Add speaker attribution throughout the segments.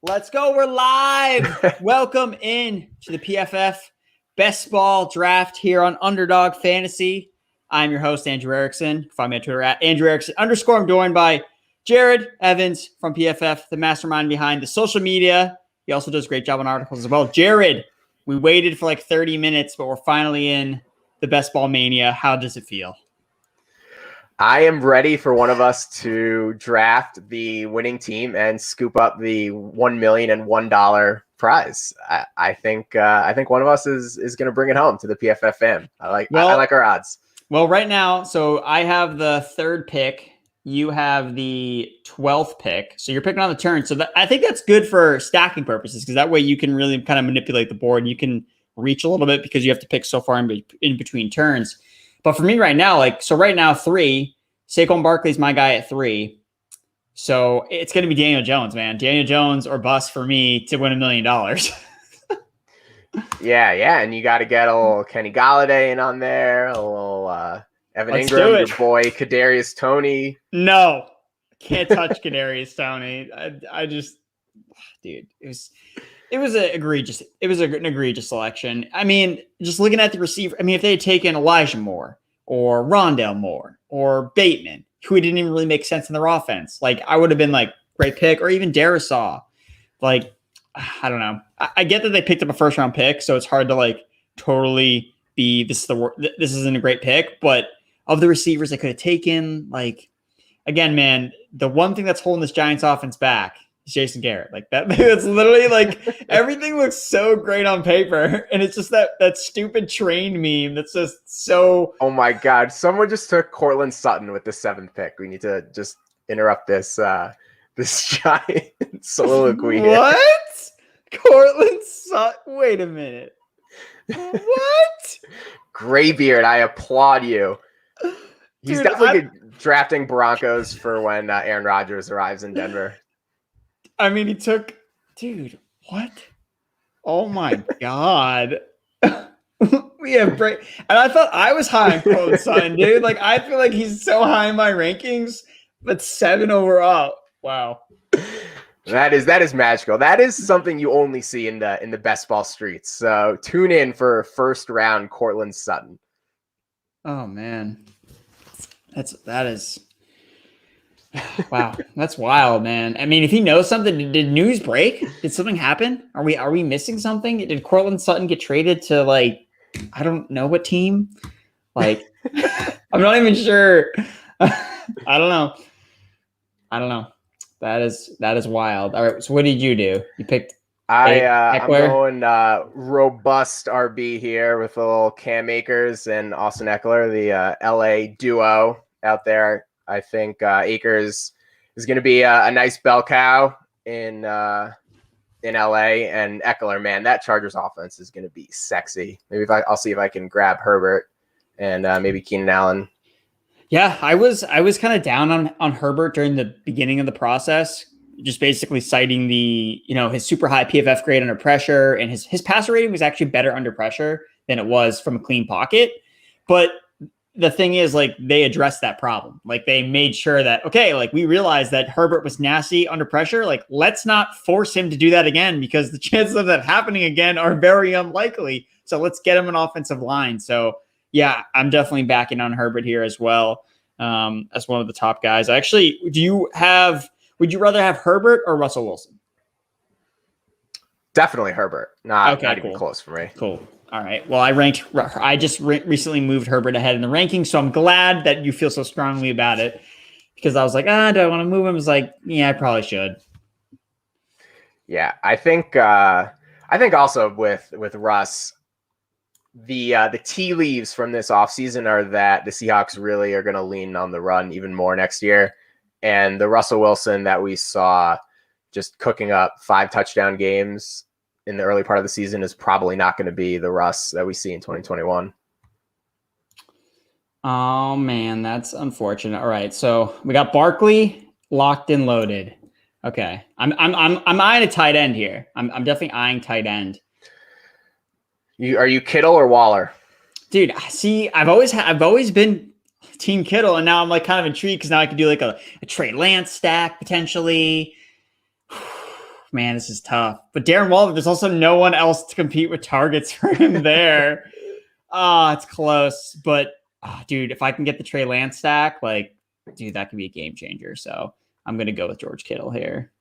Speaker 1: Let's go. We're live. Welcome in to the PFF Best Ball Draft here on Underdog Fantasy. I'm your host, Andrew Erickson. Find me on Twitter at Andrew Erickson _. I'm joined by Jared Evans from PFF, the mastermind behind the social media. He also does a great job on articles as well. Jared, we waited for like 30 minutes, but we're finally in the Best Ball Mania. How does it feel?
Speaker 2: I am ready for one of us to draft the winning team and scoop up the $1,001 prize. I think one of us is going to bring it home to the PFF fam. I like our odds.
Speaker 1: Well, right now, so I have the third pick. You have the 12th pick. So you're picking on the turn. So I think that's good for stacking purposes because that way you can really kind of manipulate the board and you can reach a little bit because you have to pick so far in between turns. But for me right now, right now, 3, Saquon Barkley's my guy at 3. So it's going to be Daniel Jones, man. Daniel Jones or bust for me to win $1 million.
Speaker 2: Yeah. And you got to get a little Kenny Golladay in on there, a little Evan Ingram, your boy, Kadarius Toney.
Speaker 1: No, can't touch Kadarius Toney. I just, dude, it was an egregious selection. I mean, just looking at the receiver, I mean, if they had taken Elijah Moore or Rondale Moore or Bateman, who didn't even really make sense in their offense, like I would have been like, great pick, or even Darisaw. Like, I don't know. I get that they picked up a first round pick, so it's hard to like totally be this isn't a great pick, but of the receivers they could have taken, like, again, man, the one thing that's holding this Giants offense back is Jason Garrett. Like that's literally like everything looks so great on paper, and it's just that stupid train meme that's just so.
Speaker 2: Oh my God! Someone just took Cortland Sutton with the 7th pick. We need to just interrupt this giant soliloquy.
Speaker 1: What? Cortland Sutton? Wait a minute. What?
Speaker 2: Graybeard, I applaud you. He's definitely drafting Broncos for when Aaron Rodgers arrives in Denver.
Speaker 1: I mean, he took, dude, what? Oh my God. We have and I thought I was high on Cortland Sutton, dude. Like, I feel like he's so high in my rankings, but 7 overall. Wow.
Speaker 2: That is magical. That is something you only see in the best ball streets. So tune in for first round Cortland Sutton.
Speaker 1: Oh man. That is wow. That's wild, man. I mean, if he knows something, did news break? Did something happen? Are we missing something? Did Cortland Sutton get traded to, like, I don't know what team? Like, I'm not even sure. I don't know. That is wild. All right. So what did you do? You picked
Speaker 2: I'm going robust RB here with a little Cam Akers and Austin Eckler, the LA duo out there. I think Akers is going to be a nice bell cow in LA, and Eckler, man, that Chargers offense is going to be sexy. Maybe I'll see if I can grab Herbert and maybe Keenan Allen.
Speaker 1: Yeah, I was kind of down on Herbert during the beginning of the process, just basically citing the, his super high PFF grade under pressure, and his passer rating was actually better under pressure than it was from a clean pocket. But the thing is, like, they addressed that problem. Like, they made sure that, okay, like, we realized that Herbert was nasty under pressure. Like, let's not force him to do that again because the chances of that happening again are very unlikely. So let's get him an offensive line. So yeah, I'm definitely backing on Herbert here as well, as one of the top guys. Actually, would you rather have Herbert or Russell Wilson?
Speaker 2: Definitely Herbert. Not even close for me.
Speaker 1: Cool. All right. Well, I just recently moved Herbert ahead in the rankings, so I'm glad that you feel so strongly about it, because I was like, do I want to move him? I was like, yeah, I probably should.
Speaker 2: Yeah, I think also with Russ, the tea leaves from this offseason are that the Seahawks really are going to lean on the run even more next year. And the Russell Wilson that we saw just cooking up 5 touchdown games in the early part of the season is probably not going to be the Russ that we see in 2021.
Speaker 1: Oh man, that's unfortunate. All right, so we got Barkley locked and loaded. Okay, I'm eyeing a tight end here. I'm definitely eyeing tight end.
Speaker 2: Are you Kittle or Waller?
Speaker 1: Dude, see, I've always been Team Kittle, and now I'm like kind of intrigued because now I can do like a Trey Lance stack potentially. Man, this is tough. But Darren Waller, there's also no one else to compete with targets for him there. It's close. But, dude, if I can get the Trey Lance stack, like, dude, that could be a game changer. So I'm going to go with George Kittle here.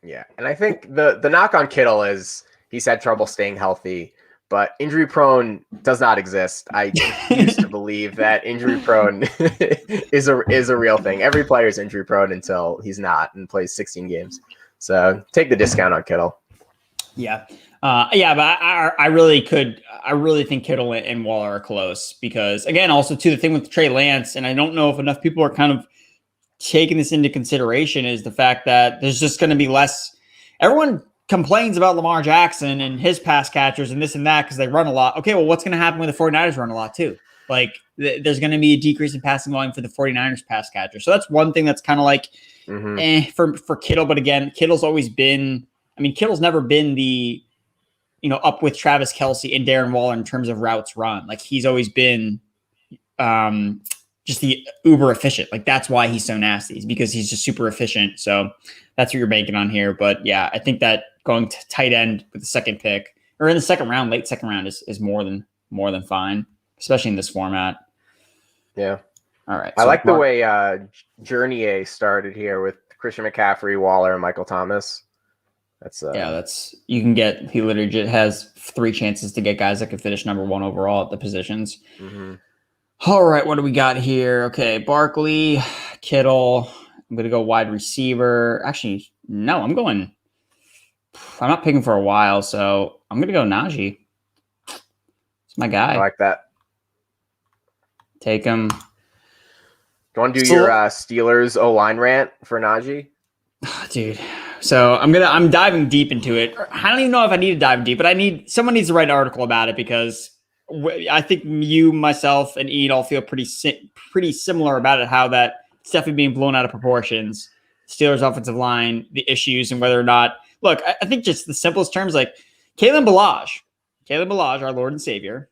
Speaker 2: Yeah, and I think the knock on Kittle is he's had trouble staying healthy, but injury prone does not exist. I used to believe that injury prone is a real thing. Every player is injury prone until he's not and plays 16 games. So take the discount on Kittle.
Speaker 1: Yeah. But I really think Kittle and Waller are close because, again, also, too, the thing with Trey Lance, and I don't know if enough people are kind of taking this into consideration, is the fact that there's just going to be less. Everyone complains about Lamar Jackson and his pass catchers and this and that because they run a lot. Okay, well, what's going to happen when the 49ers run a lot, too? Like, there's going to be a decrease in passing volume for the 49ers pass catcher. So that's one thing that's kind of like, for Kittle. But again, Kittle's never been the, up with Travis Kelce and Darren Waller in terms of routes run. Like, he's always been just the uber efficient. Like, that's why he's so nasty, is because he's just super efficient. So that's what you're banking on here. But yeah, I think that going to tight end with the second pick or in the second round, late second round is more than fine, especially in this format.
Speaker 2: Yeah.
Speaker 1: All right.
Speaker 2: I like the way Journey started here with Christian McCaffrey, Waller, and Michael Thomas.
Speaker 1: He literally has 3 chances to get guys that could finish number 1 overall at the positions.
Speaker 2: Mm-hmm.
Speaker 1: All right, what do we got here? Okay, Barkley, Kittle. I'm going to go wide receiver. Actually, no, I'm not picking for a while, so I'm going to go Najee. It's my guy.
Speaker 2: I like that.
Speaker 1: Take him.
Speaker 2: Do you want to do your Steelers O-line rant for Najee?
Speaker 1: Dude. So I'm diving deep into it. I don't even know if I need to dive deep, but someone needs to write an article about it because I think you, myself, and Ian all feel pretty similar about it. How that it's definitely being blown out of proportions. Steelers offensive line, the issues, and whether or not. Look, I think just the simplest terms, like Kalen Ballage, our Lord and Savior,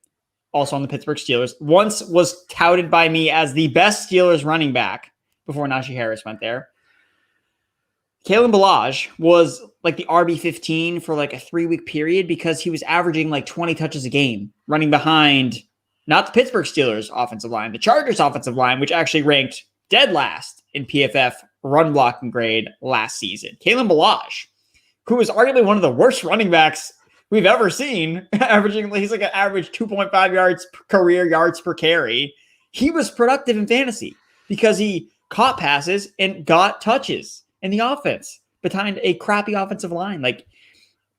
Speaker 1: also on the Pittsburgh Steelers, once was touted by me as the best Steelers running back before Najee Harris went there. Kalen Ballage was like the RB15 for like a 3-week period because he was averaging like 20 touches a game, running behind not the Pittsburgh Steelers offensive line, the Chargers offensive line, which actually ranked dead last in PFF run blocking grade last season. Kalen Ballage, who is arguably one of the worst running backs we've ever seen, he's like an average 2.5 yards career yards per carry. He was productive in fantasy because he caught passes and got touches in the offense behind a crappy offensive line. Like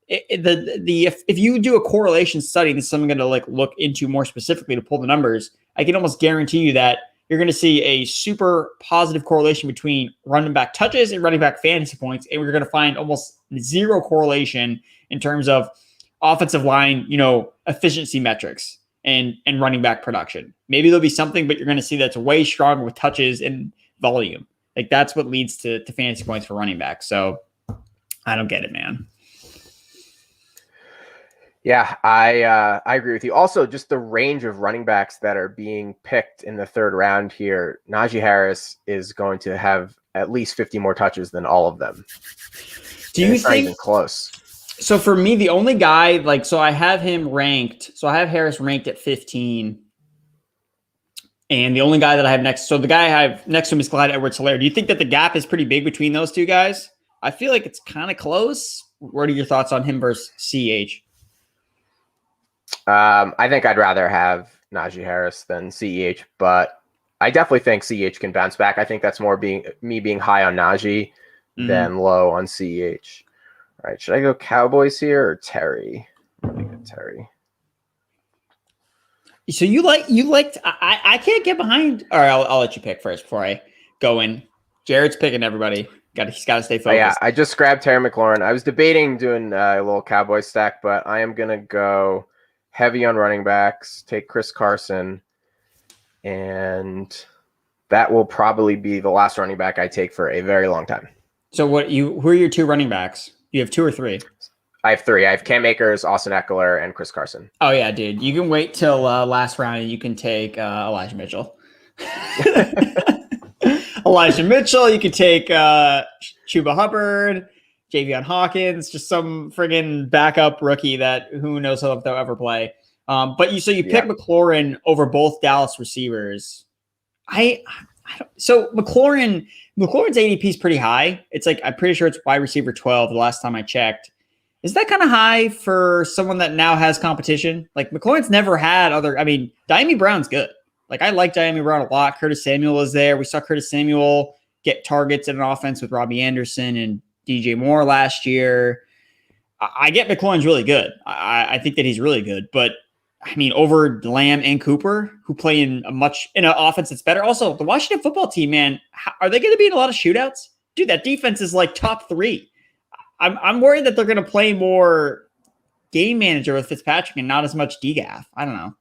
Speaker 1: if you do a correlation study, this is something I'm going to look into more specifically to pull the numbers. I can almost guarantee you that you're going to see a super positive correlation between running back touches and running back fantasy points. And we're going to find almost zero correlation in terms of offensive line, efficiency metrics and running back production. Maybe there'll be something, but you're going to see that's way stronger with touches and volume. Like, that's what leads to fantasy points for running back. So I don't get it, man.
Speaker 2: Yeah, I agree with you. Also, just the range of running backs that are being picked in the 3rd round here. Najee Harris is going to have at least 50 more touches than all of them.
Speaker 1: Do you think?
Speaker 2: Not even close.
Speaker 1: So for me, the only guy, I have him ranked. So I have Harris ranked at 15. And the only guy that I have next, so the guy I have next to him is Clyde Edwards-Helaire. Do you think that the gap is pretty big between those two guys? I feel like it's kind of close. What are your thoughts on him versus CEH?
Speaker 2: I think I'd rather have Najee Harris than CEH, but I definitely think CEH can bounce back. I think that's more me being high on Najee than low on CEH. All right, should I go Cowboys here or Terry? Let me get Terry.
Speaker 1: So you liked I can't get behind. All right, I'll let you pick first before I go in. Jared's picking everybody. He's got to stay focused.
Speaker 2: Oh, yeah, I just grabbed Terry McLaurin. I was debating doing a little Cowboy stack, but I am gonna go heavy on running backs. Take Chris Carson, and that will probably be the last running back I take for a very long time.
Speaker 1: So who are your 2 running backs? You have 2 or 3?
Speaker 2: I have 3. I have Cam Akers, Austin Eckler, and Chris Carson.
Speaker 1: Oh, yeah, dude. You can wait till last round and you can take Elijah Mitchell. Elijah Mitchell. You can take Chuba Hubbard, Javion Hawkins, just some friggin' backup rookie that who knows if they'll ever play. But you pick McLaurin over both Dallas receivers. So McLaurin's ADP is pretty high. It's like, I'm pretty sure it's wide receiver 12 the last time I checked. Is that kind of high for someone that now has competition? Like, McLaurin's never had Diami Brown's good. Like, I like Diami Brown a lot. Curtis Samuel is there. We saw Curtis Samuel get targets in an offense with Robbie Anderson and DJ Moore last year. I get McLaurin's really good. I think that he's really good, but I mean, over Lamb and Cooper, who play in an offense that's better. Also, the Washington football team, man, are they going to be in a lot of shootouts? Dude, that defense is like top 3. I'm worried that they're going to play more game manager with Fitzpatrick and not as much DGAF. I don't know.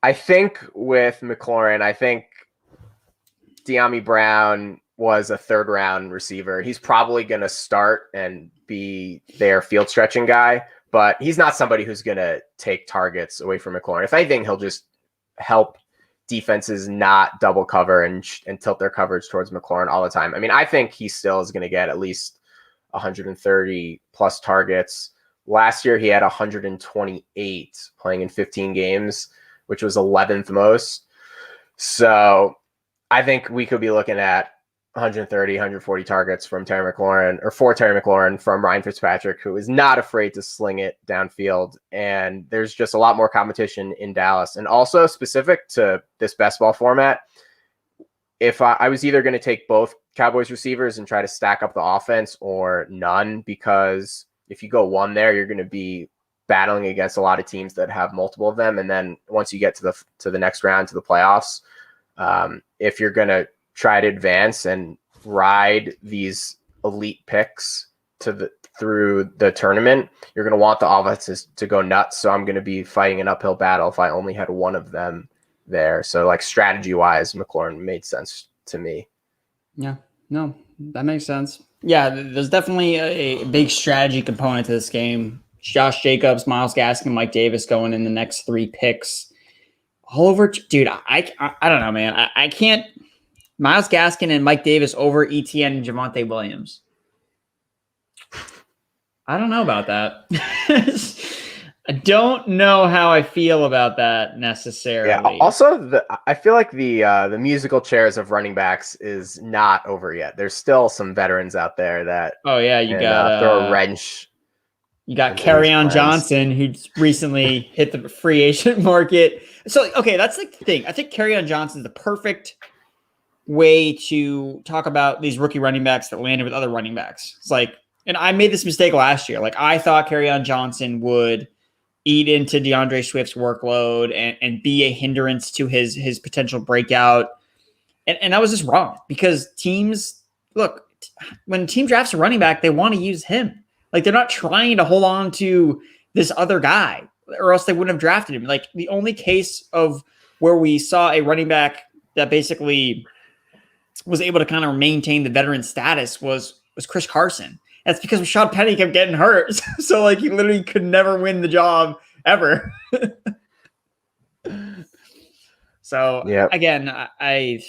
Speaker 2: I think with McLaurin, I think Diami Brown was a 3rd-round receiver. He's probably going to start and be their field stretching guy, but he's not somebody who's going to take targets away from McLaurin. If anything, he'll just help defenses not double cover and tilt their coverage towards McLaurin all the time. I mean, I think he still is going to get at least 130 plus targets. Last year, he had 128 playing in 15 games, which was 11th most. So I think we could be looking at 130, 140 targets from Terry McLaurin, or for Terry McLaurin, from Ryan Fitzpatrick, who is not afraid to sling it downfield. And there's just a lot more competition in Dallas. And also specific to this best ball format, if I was either going to take both Cowboys receivers and try to stack up the offense or none, because if you go one there, you're going to be battling against a lot of teams that have multiple of them. And then once you get to the next round, to the playoffs, if you're going to try to advance and ride these elite picks through the tournament, you're going to want the offenses to go nuts. So I'm going to be fighting an uphill battle if I only had one of them there. So like strategy wise, McLaurin made sense to me.
Speaker 1: Yeah, no, that makes sense. Yeah, there's definitely a big strategy component to this game. Josh Jacobs, Myles Gaskin, Mike Davis going in the next 3 picks. All over, dude, I don't know, man. I can't. Myles Gaskin and Mike Davis over ETN and Javonte Williams. I don't know about that. I don't know how I feel about that necessarily.
Speaker 2: Yeah. Also, I feel like the musical chairs of running backs is not over yet. There's still some veterans out there that
Speaker 1: you got
Speaker 2: throw a wrench.
Speaker 1: You got Kerryon Johnson, who's recently hit the free agent market. So, okay, that's the thing. I think Kerryon Johnson is the perfect way to talk about these rookie running backs that landed with other running backs. It's like, and I made this mistake last year. Like, I thought Kerryon Johnson would eat into DeAndre Swift's workload and be a hindrance to his potential breakout. And I was just wrong, because when a team drafts a running back, they want to use him. Like, they're not trying to hold on to this other guy, or else they wouldn't have drafted him. Like, the only case of where we saw a running back that basically was able to kind of maintain the veteran status was Chris Carson. That's because Rashad Penny kept getting hurt. So, like, he literally could never win the job ever. So, Again, I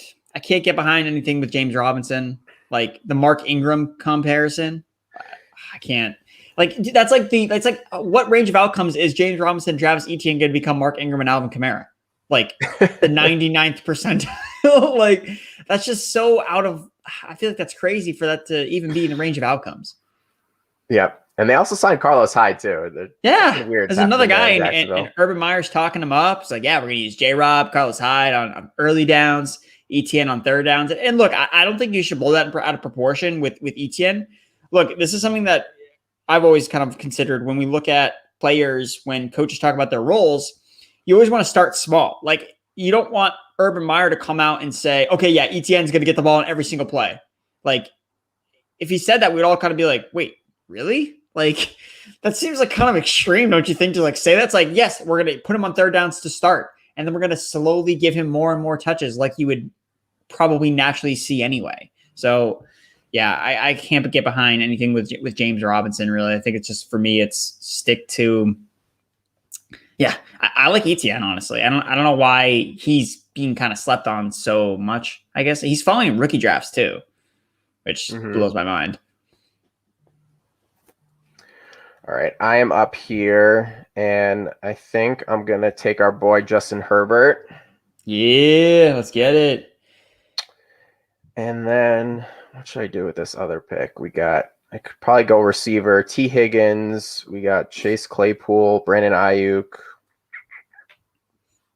Speaker 1: can't get behind anything with James Robinson. Like, the Mark Ingram comparison, I can't. Like, that's like what range of outcomes is James Robinson, Travis Etienne going to become Mark Ingram and Alvin Kamara? Like, the 99th percentile. Like, that's just so out of. I feel like that's crazy for that to even be in the range of outcomes.
Speaker 2: Yep. And they also signed Carlos Hyde too.
Speaker 1: Weird. There's another guy, and Urban Meyer's talking him up. It's like, yeah, we're going to use J-Rob, Carlos Hyde on early downs, Etienne on third downs. And look, I don't think you should blow that out of proportion with Etienne. Look, this is something that I've always kind of considered when we look at players, when coaches talk about their roles, you always want to start small. Like, you don't want Urban Meyer to come out and say, okay, yeah, Etienne's going to get the ball in every single play. Like, if he said that, we'd all kind of be like, wait, really? Like, that seems like kind of extreme, don't you think, to like say that's like, yes, we're going to put him on third downs to start, and then we're going to slowly give him more and more touches like you would probably naturally see anyway. So, yeah, I can't get behind anything with James Robinson, really. I think it's just, for me, it's stick to, yeah, I like Etienne, honestly. I don't know why he's being kind of slept on so much. I guess he's following rookie drafts too, which blows my mind.
Speaker 2: All right, I am up here, and I think I'm gonna take our boy Justin Herbert.
Speaker 1: Yeah, let's get it.
Speaker 2: And then what should I do with this other pick? I could probably go receiver, T. Higgins. We got Chase Claypool, Brandon Ayuk.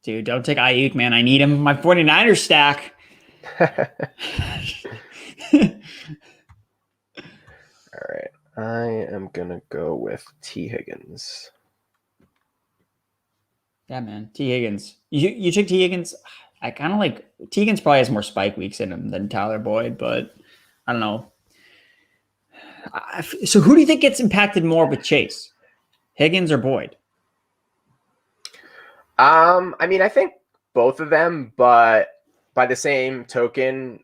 Speaker 1: Dude, don't take Ayuk, man. I need him in my 49ers stack.
Speaker 2: All right. I am going to go with T. Higgins.
Speaker 1: Yeah, man. T. Higgins. You took T. Higgins. I kind of like T. Higgins probably has more spike weeks in him than Tyler Boyd, but I don't know. So who do you think gets impacted more with Chase? Higgins or Boyd?
Speaker 2: I mean, I think both of them, but by the same token,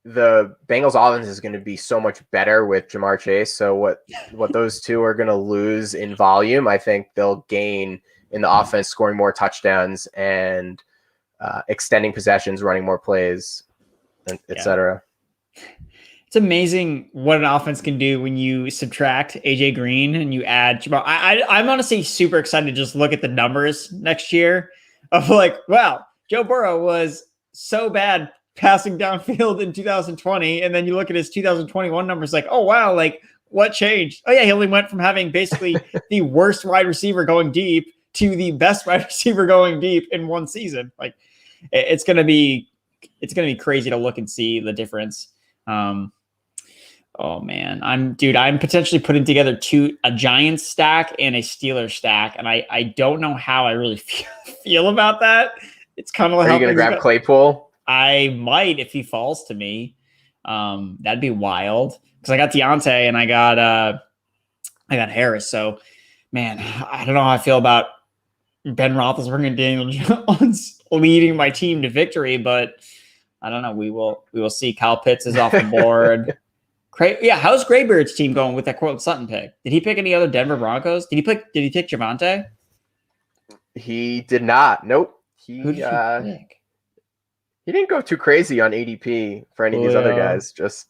Speaker 2: the Bengals offense is going to be so much better with Jamar Chase. So what those two are going to lose in volume, I think they'll gain in the offense, scoring more touchdowns and extending possessions, running more plays, etc.
Speaker 1: It's amazing what an offense can do when you subtract AJ Green and you add Jamar. I'm honestly super excited to just look at the numbers next year of like, wow, Joe Burrow was so bad passing downfield in 2020, and then you look at his 2021 numbers, like, oh wow, like what changed? Oh yeah, he only went from having basically the worst wide receiver going deep to the best wide receiver going deep in one season. Like, it's gonna be crazy to look and see the difference. Oh man, I'm potentially putting together a Giants stack and a Steelers stack, and I don't know how I really feel about that. It's kind of like,
Speaker 2: are you going to grab Claypool?
Speaker 1: I might if he falls to me. That'd be wild because I got Deontay and I got Harris. So man, I don't know how I feel about Ben Roethlisberger and Daniel Jones leading my team to victory, but I don't know. We will see. Kyle Pitts is off the board. Yeah, how's Graybeard's team going with that Cortland Sutton pick? Did he pick any other Denver Broncos? Did he pick Javonte?
Speaker 2: He did not. Nope.
Speaker 1: Who did he pick?
Speaker 2: He didn't go too crazy on ADP for any of these other guys. Just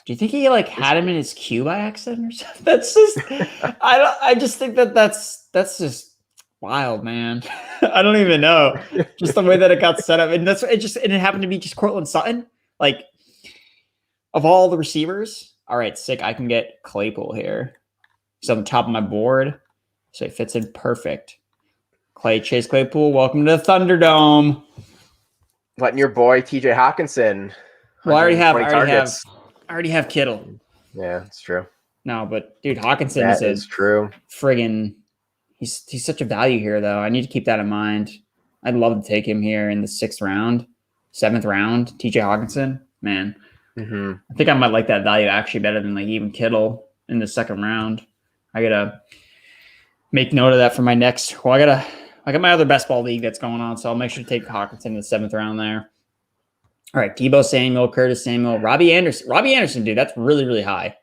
Speaker 1: do you think he had him in his queue by accident or something? That's just I just think that's just wild, man. I don't even know. Just the way that it got set up. And it happened to be just Cortland Sutton. Like, of all the receivers, all right, sick. I can get Claypool here. He's on the top of my board. So he fits in perfect. Chase Claypool, welcome to the Thunderdome.
Speaker 2: Letting your boy TJ Hawkinson.
Speaker 1: Well, I already have Kittle.
Speaker 2: Yeah, it's true.
Speaker 1: No, but dude, Hawkinson
Speaker 2: is true.
Speaker 1: Friggin' he's such a value here, though. I need to keep that in mind. I'd love to take him here in the 6th round, 7th round. TJ Hawkinson, man.
Speaker 2: Mm-hmm.
Speaker 1: I think I might like that value actually better than even Kittle in the 2nd round. I gotta make note of that for my next. Well, I got my other best ball league that's going on, so I'll make sure to take Hawkinson in the 7th round there. All right, Deebo Samuel, Curtis Samuel, Robbie Anderson. Robbie Anderson, dude, that's really, really high.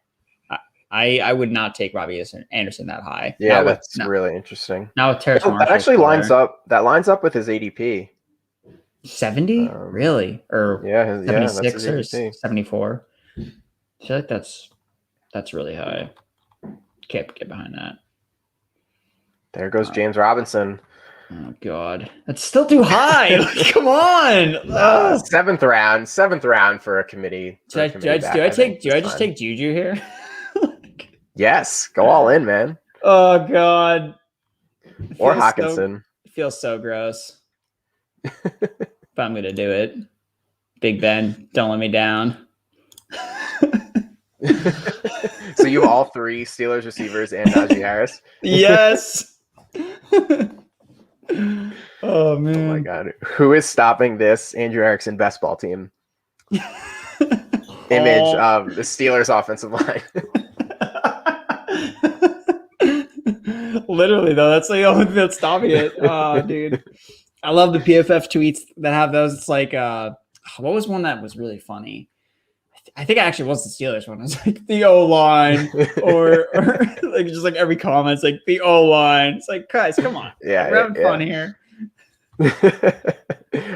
Speaker 1: I would not take Robbie Anderson that high.
Speaker 2: Yeah, that's really interesting.
Speaker 1: Now with Terrace Marshall.
Speaker 2: That actually lines up with his ADP.
Speaker 1: 70? Really? Or 76 or 74? I feel like that's really high. Can't get behind that.
Speaker 2: There goes James Robinson.
Speaker 1: Oh God, that's still too high. Come on.
Speaker 2: 7th round for a committee.
Speaker 1: Do I just take Juju here?
Speaker 2: Yes, go all in, man.
Speaker 1: Oh God.
Speaker 2: Or Hawkinson.
Speaker 1: It feels so gross. But I'm gonna do it. Big Ben, don't let me down.
Speaker 2: So you have all 3 Steelers receivers and Najee Harris?
Speaker 1: Yes. Oh man.
Speaker 2: Oh my God. Who is stopping this Andrew Erickson best ball team? Image of the Steelers offensive line.
Speaker 1: Literally though, that's the only thing that's stopping it. Oh dude. I love the PFF tweets that have those. It's like what was one that was really funny? I think it actually was the Steelers one. It was like the O-line or like just like every comment's like the O-line. It's like, guys, come on.
Speaker 2: Yeah,
Speaker 1: we're having fun here.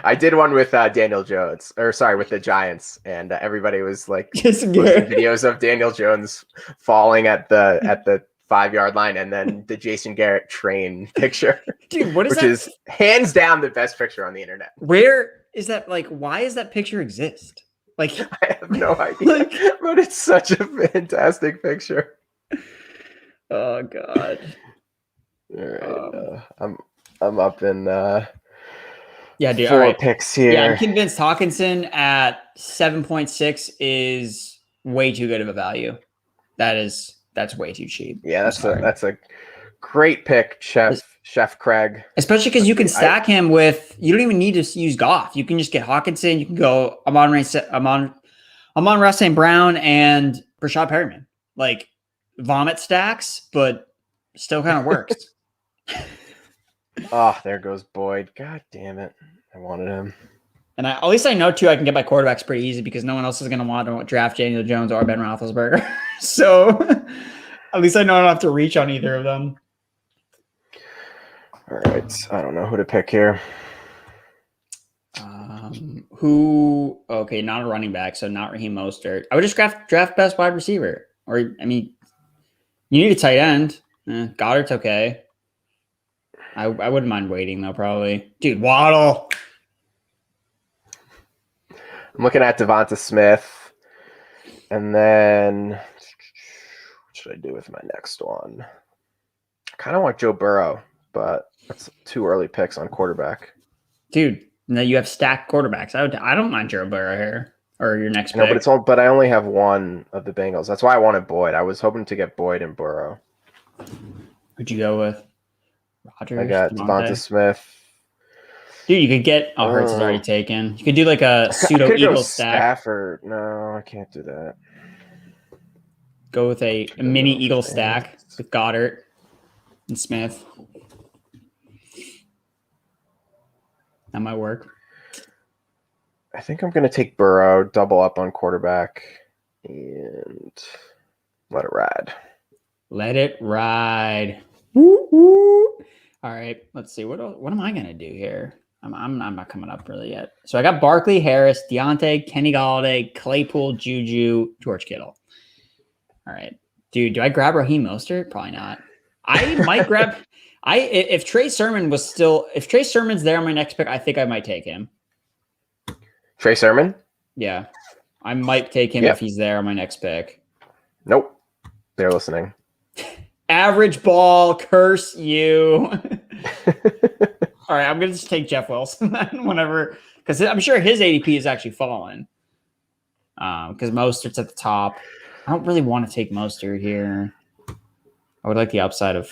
Speaker 2: I did one with Daniel Jones, with the Giants, and everybody was like
Speaker 1: just
Speaker 2: videos of Daniel Jones falling at the 5-yard line, and then the Jason Garrett train picture.
Speaker 1: Dude, what is
Speaker 2: which
Speaker 1: that?
Speaker 2: is hands down the best picture on the internet.
Speaker 1: Where is that? Like, why does that picture exist? Like,
Speaker 2: I have no idea, but it's such a fantastic picture.
Speaker 1: Oh God.
Speaker 2: All right, I'm up in
Speaker 1: yeah, dude.
Speaker 2: 4 picks here.
Speaker 1: Yeah, I'm convinced Hawkinson at 7.6 is way too good of a value. That's way too cheap.
Speaker 2: Yeah, that's a great pick, Chef Craig.
Speaker 1: Especially because you can stack him with. You don't even need to use Goff. You can just get Hawkinson. You can go Amon-Ra St. Brown and Rashad Perryman. Like vomit stacks, but still kind of works.
Speaker 2: Oh, there goes Boyd. God damn it. I wanted him.
Speaker 1: And at least I know, too, I can get my quarterbacks pretty easy because no one else is going to want to draft Daniel Jones or Ben Roethlisberger. So at least I know I don't have to reach on either of them.
Speaker 2: All right. I don't know who to pick here.
Speaker 1: Okay, not a running back, so not Raheem Mostert. I would just draft best wide receiver. Or, I mean, you need a tight end. Goddard's okay. I wouldn't mind waiting, though, probably. Dude, Waddle.
Speaker 2: I'm looking at Devonta Smith. And then what should I do with my next one? I kind of want Joe Burrow, but that's too early picks on quarterback.
Speaker 1: Dude, no, you have stacked quarterbacks. I don't mind Joe Burrow here. Or your next pick.
Speaker 2: No, but I only have one of the Bengals. That's why I wanted Boyd. I was hoping to get Boyd and Burrow.
Speaker 1: Who'd you go with? Rodgers?
Speaker 2: I got Devonta Smith.
Speaker 1: Dude, you could get Hurts is already taken. You could do like a pseudo Eagle stack.
Speaker 2: Stafford. No, I can't do that.
Speaker 1: Go with a mini Eagle stack with Goddard and Smith. That might work.
Speaker 2: I think I'm going to take Burrow, double up on quarterback, and let it ride.
Speaker 1: Let it ride. Woo, woo. All right, let's see. What am I going to do here? I'm not coming up really yet. So I got Barkley, Harris, Deontay, Kenny Golladay, Claypool, Juju, George Kittle. All right. Dude, do I grab Raheem Mostert? Probably not. I might grab if Trey Sermon's there on my next pick, I think I might take him.
Speaker 2: Trey Sermon?
Speaker 1: Yeah. I might take him if he's there on my next pick.
Speaker 2: Nope. They're listening.
Speaker 1: Average ball, curse you. All right, I'm going to just take Jeff Wilson whenever, because I'm sure his ADP is actually fallen. Because Mostert's at the top. I don't really want to take Mostert here. I would like the upside of.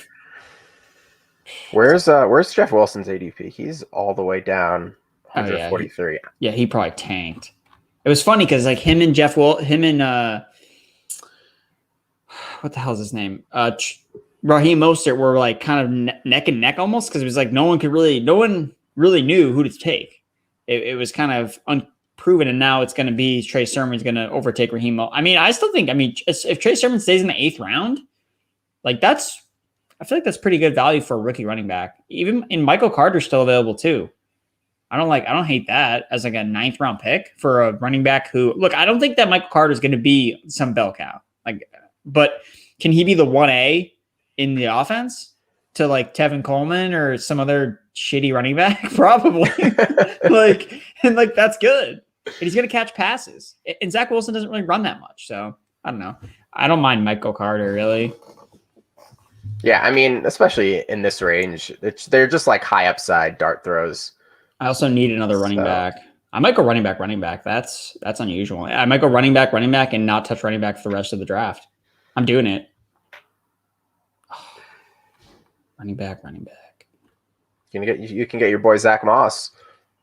Speaker 2: Where's Jeff Wilson's ADP? He's all the way down 143.
Speaker 1: Yeah, he probably tanked. It was funny because like him and what the hell is his name? Raheem Mostert were like kind of neck and neck almost because it was like no one really knew who to take. It was kind of unproven, and now it's going to be Trey Sermon's going to overtake Raheem. I mean, I still think. I mean, if Trey Sermon stays in the 8th round, like I feel like that's pretty good value for a rookie running back. Even in Michael Carter's still available too. I don't hate that as like a 9th round pick for a running back who look. I don't think that Michael Carter is going to be some bell cow. But can he be the 1A in the offense to like Tevin Coleman or some other shitty running back? Probably. That's good. And he's going to catch passes. And Zach Wilson doesn't really run that much. So I don't know. I don't mind Michael Carter really.
Speaker 2: Yeah, I mean, especially in this range, they're just like high upside dart throws.
Speaker 1: I also need another running back. I might go running back. That's unusual. I might go running back, and not touch running back for the rest of the draft. I'm doing it. Running back.
Speaker 2: You can get your boy Zach Moss.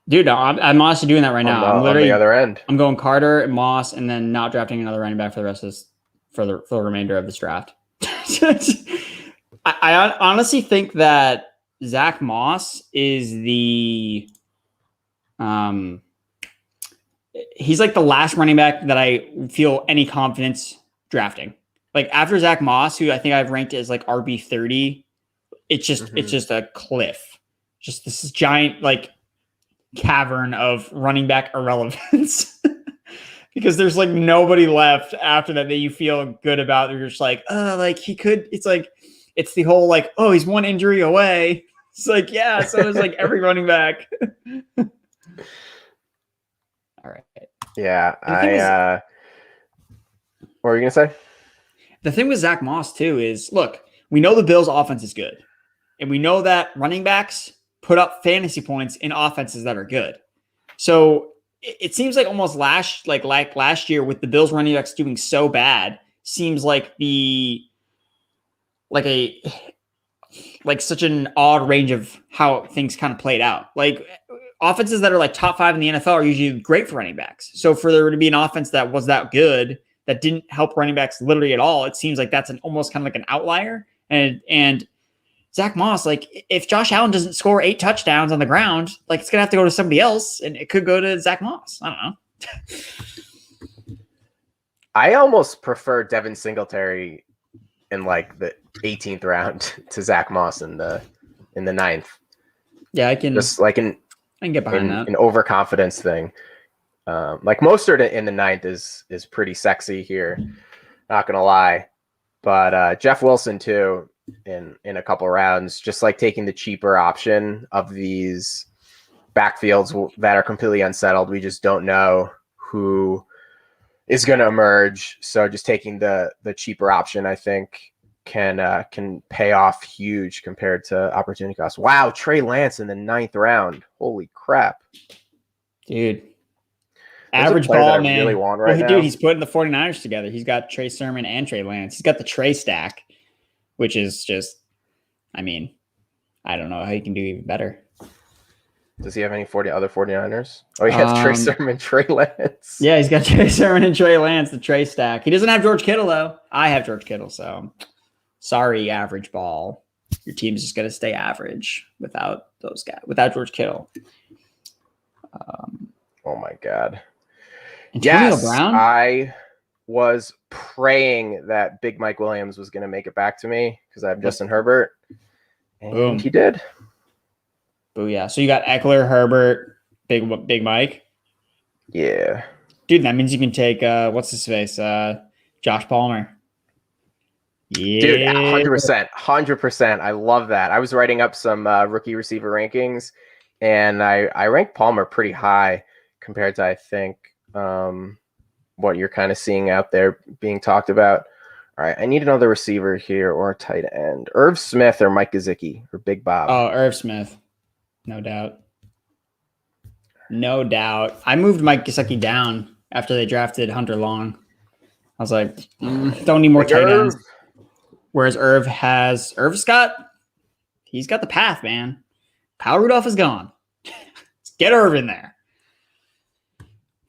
Speaker 1: Dude, I'm honestly doing that right now. I'm literally
Speaker 2: on the other end.
Speaker 1: I'm going Carter and Moss, and then not drafting another running back for the rest of this, for the remainder of this draft. I honestly think that Zach Moss is he's like the last running back that I feel any confidence drafting. Like after Zach Moss, who I think I've ranked as like RB30, it's just a cliff. Just this giant like cavern of running back irrelevance. because there's like nobody left after that you feel good about. You're just like, like he could. It's like it's the whole like, oh, he's one injury away. It's like, yeah, so it's like every running back. All right.
Speaker 2: Yeah, what were you gonna say?
Speaker 1: The thing with Zach Moss too is, look, we know the Bills' offense is good, and we know that running backs put up fantasy points in offenses that are good. So it seems like almost last year with the Bills running backs doing so bad, seems like such an odd range of how things kind of played out. Like offenses that are like top 5 in the NFL are usually great for running backs. So for there to be an offense that was that good that didn't help running backs literally at all, it seems like that's an almost kind of like an outlier. And Zach Moss, like if Josh Allen doesn't score 8 touchdowns on the ground, like it's gonna have to go to somebody else, and it could go to Zach Moss. I don't know.
Speaker 2: I almost prefer Devin Singletary in like the 18th round to Zach Moss in the 9th.
Speaker 1: Yeah, I can
Speaker 2: just like I
Speaker 1: can get behind that.
Speaker 2: An overconfidence thing. Like Mostert in the 9th is pretty sexy here. Not gonna lie, but Jeff Wilson too in a couple rounds, just like taking the cheaper option of these backfields that are completely unsettled. We just don't know who is going to emerge. So just taking the cheaper option, I think can pay off huge compared to opportunity cost. Wow. Trey Lance in the 9th round. Holy crap.
Speaker 1: Dude. Average ball, man.
Speaker 2: Really want right now.
Speaker 1: Dude, he's putting the 49ers together. He's got Trey Sermon and Trey Lance. He's got the Trey stack, which is just, I mean, I don't know how he can do even better.
Speaker 2: Does he have any other 49ers? Oh, he has Trey Sermon, Trey Lance.
Speaker 1: Yeah, he's got Trey Sermon and Trey Lance, the Trey stack. He doesn't have George Kittle, though. I have George Kittle, so sorry, average ball. Your team's just going to stay average without those guys, without George Kittle.
Speaker 2: Oh, my God.
Speaker 1: Antonio Brown?
Speaker 2: I was praying that Big Mike Williams was going to make it back to me because I have Justin Herbert. And
Speaker 1: Boom.
Speaker 2: He did.
Speaker 1: Booyah. So you got Eckler, Herbert, Big Mike.
Speaker 2: Yeah.
Speaker 1: Dude, that means you can take, what's his face? Josh Palmer.
Speaker 2: Yeah. Dude, 100%. 100%. I love that. I was writing up some rookie receiver rankings, and I ranked Palmer pretty high compared to, I think, what you're kind of seeing out there being talked about. All right, I need another receiver here or a tight end. Irv Smith or Mike Gesicki or Big Bob.
Speaker 1: Oh, Irv Smith. No doubt. No doubt. I moved Mike Gesicki down after they drafted Hunter Long. I was like, don't need more tight ends. Whereas he's got the path, man. Kyle Rudolph is gone. Get Irv in there.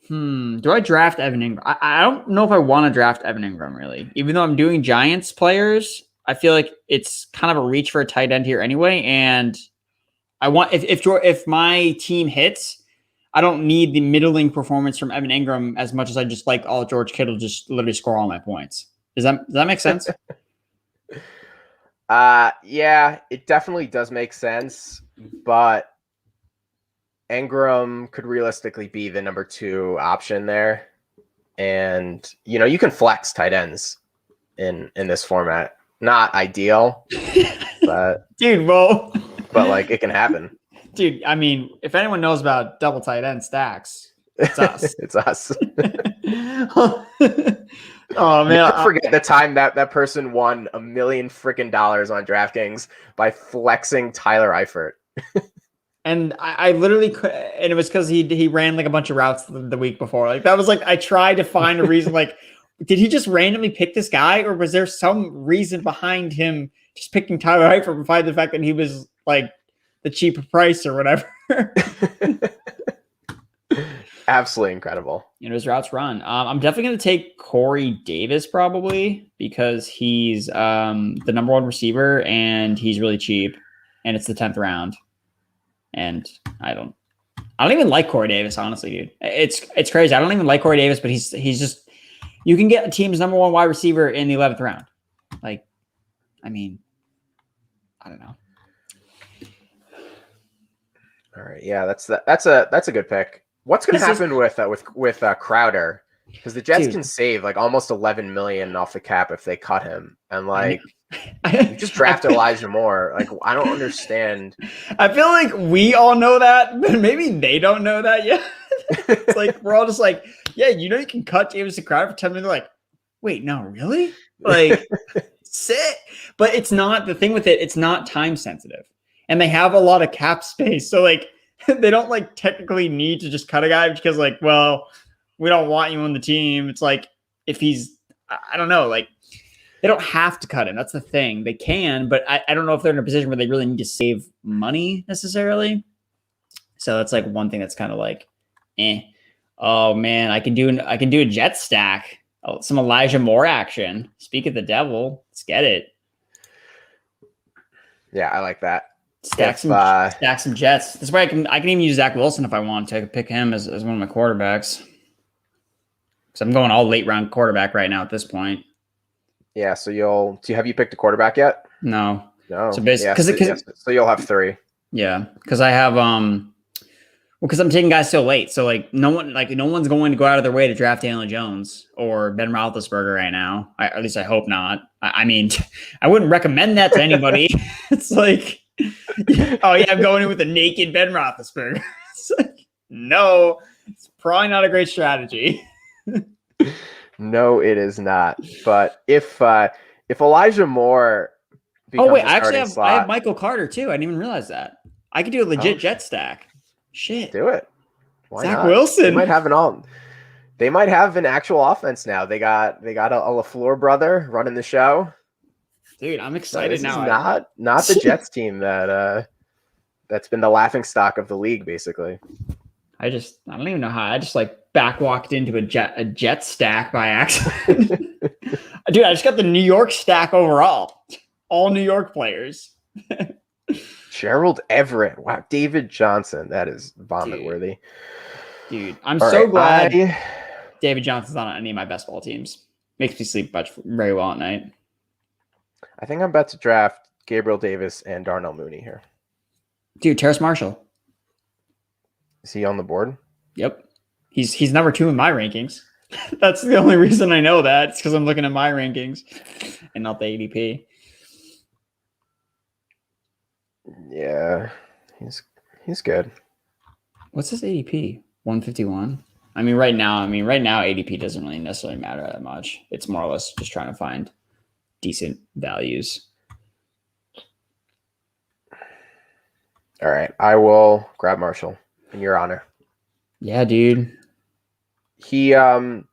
Speaker 1: Do I draft Evan Ingram? I don't know if I want to draft Evan Ingram, really. Even though I'm doing Giants players, I feel like it's kind of a reach for a tight end here anyway. And I want if my team hits, I don't need the middling performance from Evan Ingram as much as I just like all George Kittle just literally score all my points. Does that make sense?
Speaker 2: Yeah, it definitely does make sense, but Ingram could realistically be the number 2 option there. And, you can flex tight ends in this format. Not ideal, but
Speaker 1: dude, well,
Speaker 2: but like it can happen.
Speaker 1: Dude, I mean, if anyone knows about double tight end stacks, it's us.
Speaker 2: It's us.
Speaker 1: Oh man,
Speaker 2: never forget the time that person won $1 million freaking on DraftKings by flexing Tyler Eifert.
Speaker 1: And I literally could, and it was because he ran like a bunch of routes the week before. Like that was like I tried to find a reason. Like, did he just randomly pick this guy, or was there some reason behind him just picking Tyler Eifert besides the fact that he was like the cheaper price or whatever?
Speaker 2: Absolutely incredible.
Speaker 1: His routes run. I'm definitely going to take Corey Davis probably because he's the number 1 receiver and he's really cheap, and it's the 10th round. And I don't even like Corey Davis, honestly, dude. It's crazy. I don't even like Corey Davis, but he's just, you can get a team's number 1 wide receiver in the 11th round. Like, I mean, I don't know.
Speaker 2: All right, yeah, that's a good pick. What's going to happen with Crowder? Because the Jets
Speaker 1: Dude.
Speaker 2: can save like almost 11 million off the cap if they cut him, and like you just drafted Elijah Moore. Like I don't understand.
Speaker 1: I feel like we all know that, but maybe they don't know that yet. It's like we're all just like, yeah, you know, you can cut Jameson Crowder for 10 minutes. Like, wait, no, really? Like, sick. But it's not the thing with it. It's not time sensitive, and they have a lot of cap space, so like they don't like technically need to just cut a guy because like, well, we don't want you on the team. It's like if he's, I don't know, like they don't have to cut him. That's the thing. They can, but I don't know if they're in a position where they really need to save money necessarily. So that's like one thing that's kind of like, oh man, I can do a jet stack, some Elijah Moore action. Speak of the devil, let's get it.
Speaker 2: Yeah, I like that.
Speaker 1: Stack some Jets. That's why I can even use Zach Wilson if I want to. I could pick him as one of my quarterbacks. Because I'm going all late round quarterback right now at this point.
Speaker 2: Yeah, so have you picked a quarterback yet?
Speaker 1: No.
Speaker 2: So
Speaker 1: basically,
Speaker 2: so you'll have 3.
Speaker 1: Yeah, because I have because I'm taking guys so late. So like no one's going to go out of their way to draft Daniel Jones or Ben Roethlisberger right now. At least I hope not. I mean, I wouldn't recommend that to anybody. It's like, oh yeah, I'm going in with a naked Ben Roethlisberger. It's like, no, it's probably not a great strategy.
Speaker 2: No, it is not. But if Elijah Moore
Speaker 1: becomes I have Michael Carter too. I didn't even realize that. I could do a legit jet stack. Shit.
Speaker 2: Do it. Why
Speaker 1: Zach
Speaker 2: not?
Speaker 1: Wilson.
Speaker 2: They might have an actual offense now. They got a LaFleur brother running the show.
Speaker 1: Dude, I'm excited now.
Speaker 2: Not the Jets team that's been the laughing stock of the league, basically.
Speaker 1: I don't even know how. I just like backwalked into a jet stack by accident. Dude, I just got the New York stack overall. All New York players.
Speaker 2: Gerald Everett. Wow. David Johnson. That is vomit worthy.
Speaker 1: Dude, I'm so glad David Johnson's not on any of my best ball teams. Makes me sleep very well at night.
Speaker 2: I think I'm about to draft Gabriel Davis and Darnell Mooney here.
Speaker 1: Dude, Terrace Marshall.
Speaker 2: Is he on the board?
Speaker 1: Yep. He's number 2 in my rankings. That's the only reason I know that. It's because I'm looking at my rankings and not the ADP.
Speaker 2: Yeah, he's good.
Speaker 1: What's his ADP? 151. I mean, right now ADP doesn't really necessarily matter that much. It's more or less just trying to find decent values.
Speaker 2: All right, I will grab Marshall in your honor.
Speaker 1: Yeah, dude.
Speaker 2: He it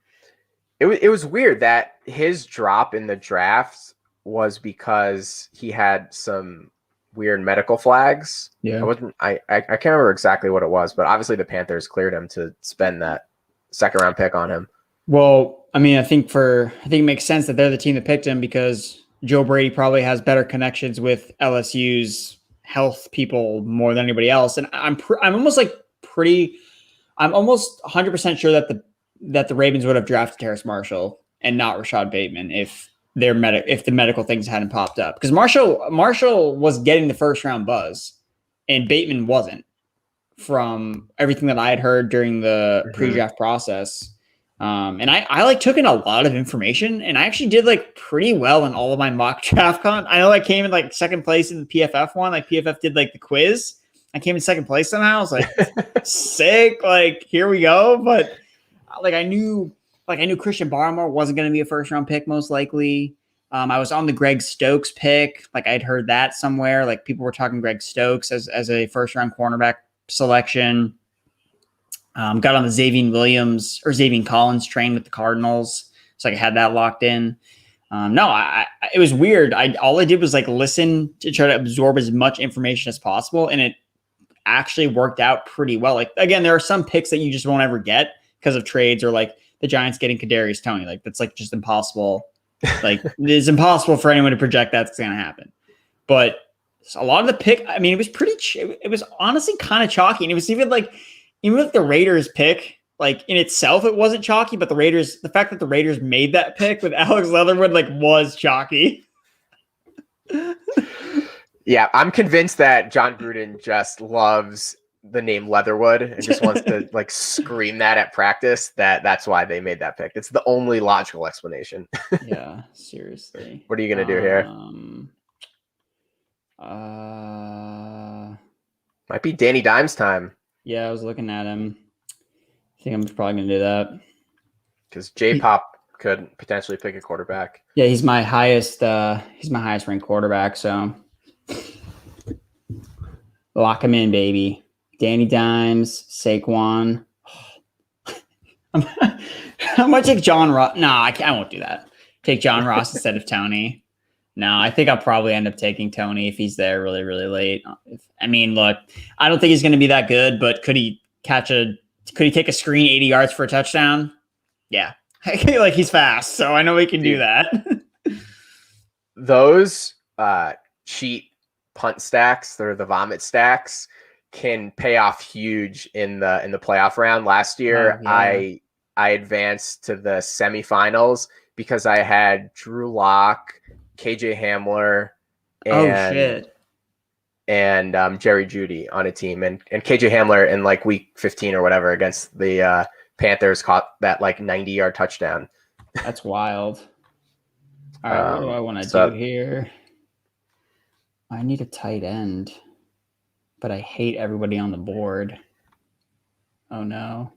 Speaker 2: was weird that his drop in the draft was because he had some weird medical flags.
Speaker 1: Yeah.
Speaker 2: I can't remember exactly what it was, but obviously the Panthers cleared him to spend that second round pick on him.
Speaker 1: Well, I mean, I think it makes sense that they're the team that picked him because Joe Brady probably has better connections with LSU's health people more than anybody else. And I'm almost 100% sure that the Ravens would have drafted Terrace Marshall and not Rashad Bateman if the medical things hadn't popped up, because Marshall was getting the first round buzz and Bateman wasn't, from everything that I had heard during the pre-draft process. And I like took in a lot of information, and I actually did like pretty well in all of my mock draft I know I came in like second place in the PFF one. Like PFF did like the quiz. I came in second place somehow. I was like, sick. Like, here we go. But like I knew Christian Barmore wasn't going to be a first round pick, most likely. I was on the Greg Stokes pick. Like I'd heard that somewhere. Like people were talking Greg Stokes as a first round cornerback selection. Got on the Xavier Collins train with the Cardinals. So I had that locked in. It was weird. All I did was like listen to try to absorb as much information as possible. And it actually worked out pretty well. Like, again, there are some picks that you just won't ever get because of trades, or like the Giants getting Kadarius Toney. Like that's like just impossible. Like it's impossible for anyone to project that's going to happen. But a lot of the pick, I mean, it was it was honestly kind of chalky. And it was even with the Raiders pick, like in itself, it wasn't chalky, but the fact that the Raiders made that pick with Alex Leatherwood, like, was chalky.
Speaker 2: Yeah, I'm convinced that John Gruden just loves the name Leatherwood and just wants to like scream that at practice, that's why they made that pick. It's the only logical explanation.
Speaker 1: Yeah, seriously.
Speaker 2: What are you gonna do here? Might be Danny Dimes time.
Speaker 1: Yeah, I was looking at him. I think I'm probably gonna do that.
Speaker 2: Because J-Pop could potentially pick a quarterback.
Speaker 1: Yeah, he's my highest ranked quarterback, so lock him in, baby. Danny Dimes, Saquon. I might take John Ross. No, I won't do that. Take John Ross instead of Tony. No, I think I'll probably end up taking Tony if he's there really, really late. I mean, look, I don't think he's going to be that good, but could he take a screen 80 yards for a touchdown? Yeah. Like he's fast, so I know he can do that.
Speaker 2: Those cheat punt stacks, they're the vomit stacks, can pay off huge in the playoff round. Last year, I advanced to the semifinals because I had Drew Lock, KJ Hamler, and Jerry Jeudy on a team, and KJ Hamler in like week 15 or whatever against the Panthers caught that like 90-yard touchdown.
Speaker 1: That's wild. All right, what do I want to do here? I need a tight end, but I hate everybody on the board. Oh no.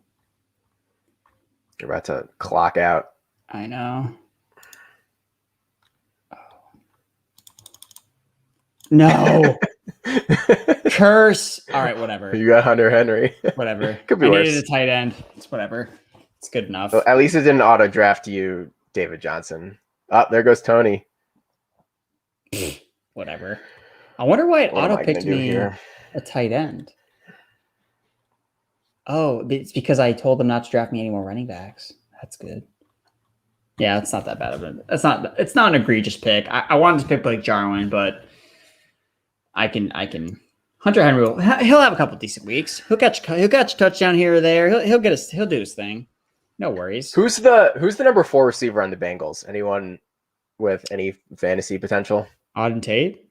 Speaker 2: You're about to clock out.
Speaker 1: I know. Oh. No. Curse. All right, whatever.
Speaker 2: You got Hunter Henry.
Speaker 1: Whatever.
Speaker 2: Could be worse.
Speaker 1: I needed a tight end. It's whatever. It's good enough.
Speaker 2: Well, at least it didn't auto draft you, David Johnson. Oh, there goes Tony.
Speaker 1: Whatever. I wonder why it auto picked me a tight end. Oh, it's because I told them not to draft me any more running backs. That's good. Yeah, it's not that bad of it. It's not an egregious pick. I wanted to pick Blake Jarwin, but I can Hunter Henry he'll have a couple decent weeks. He'll catch a touchdown here or there. He'll do his thing. No worries.
Speaker 2: Who's the number 4 receiver on the Bengals? Anyone with any fantasy potential?
Speaker 1: Auden Tate.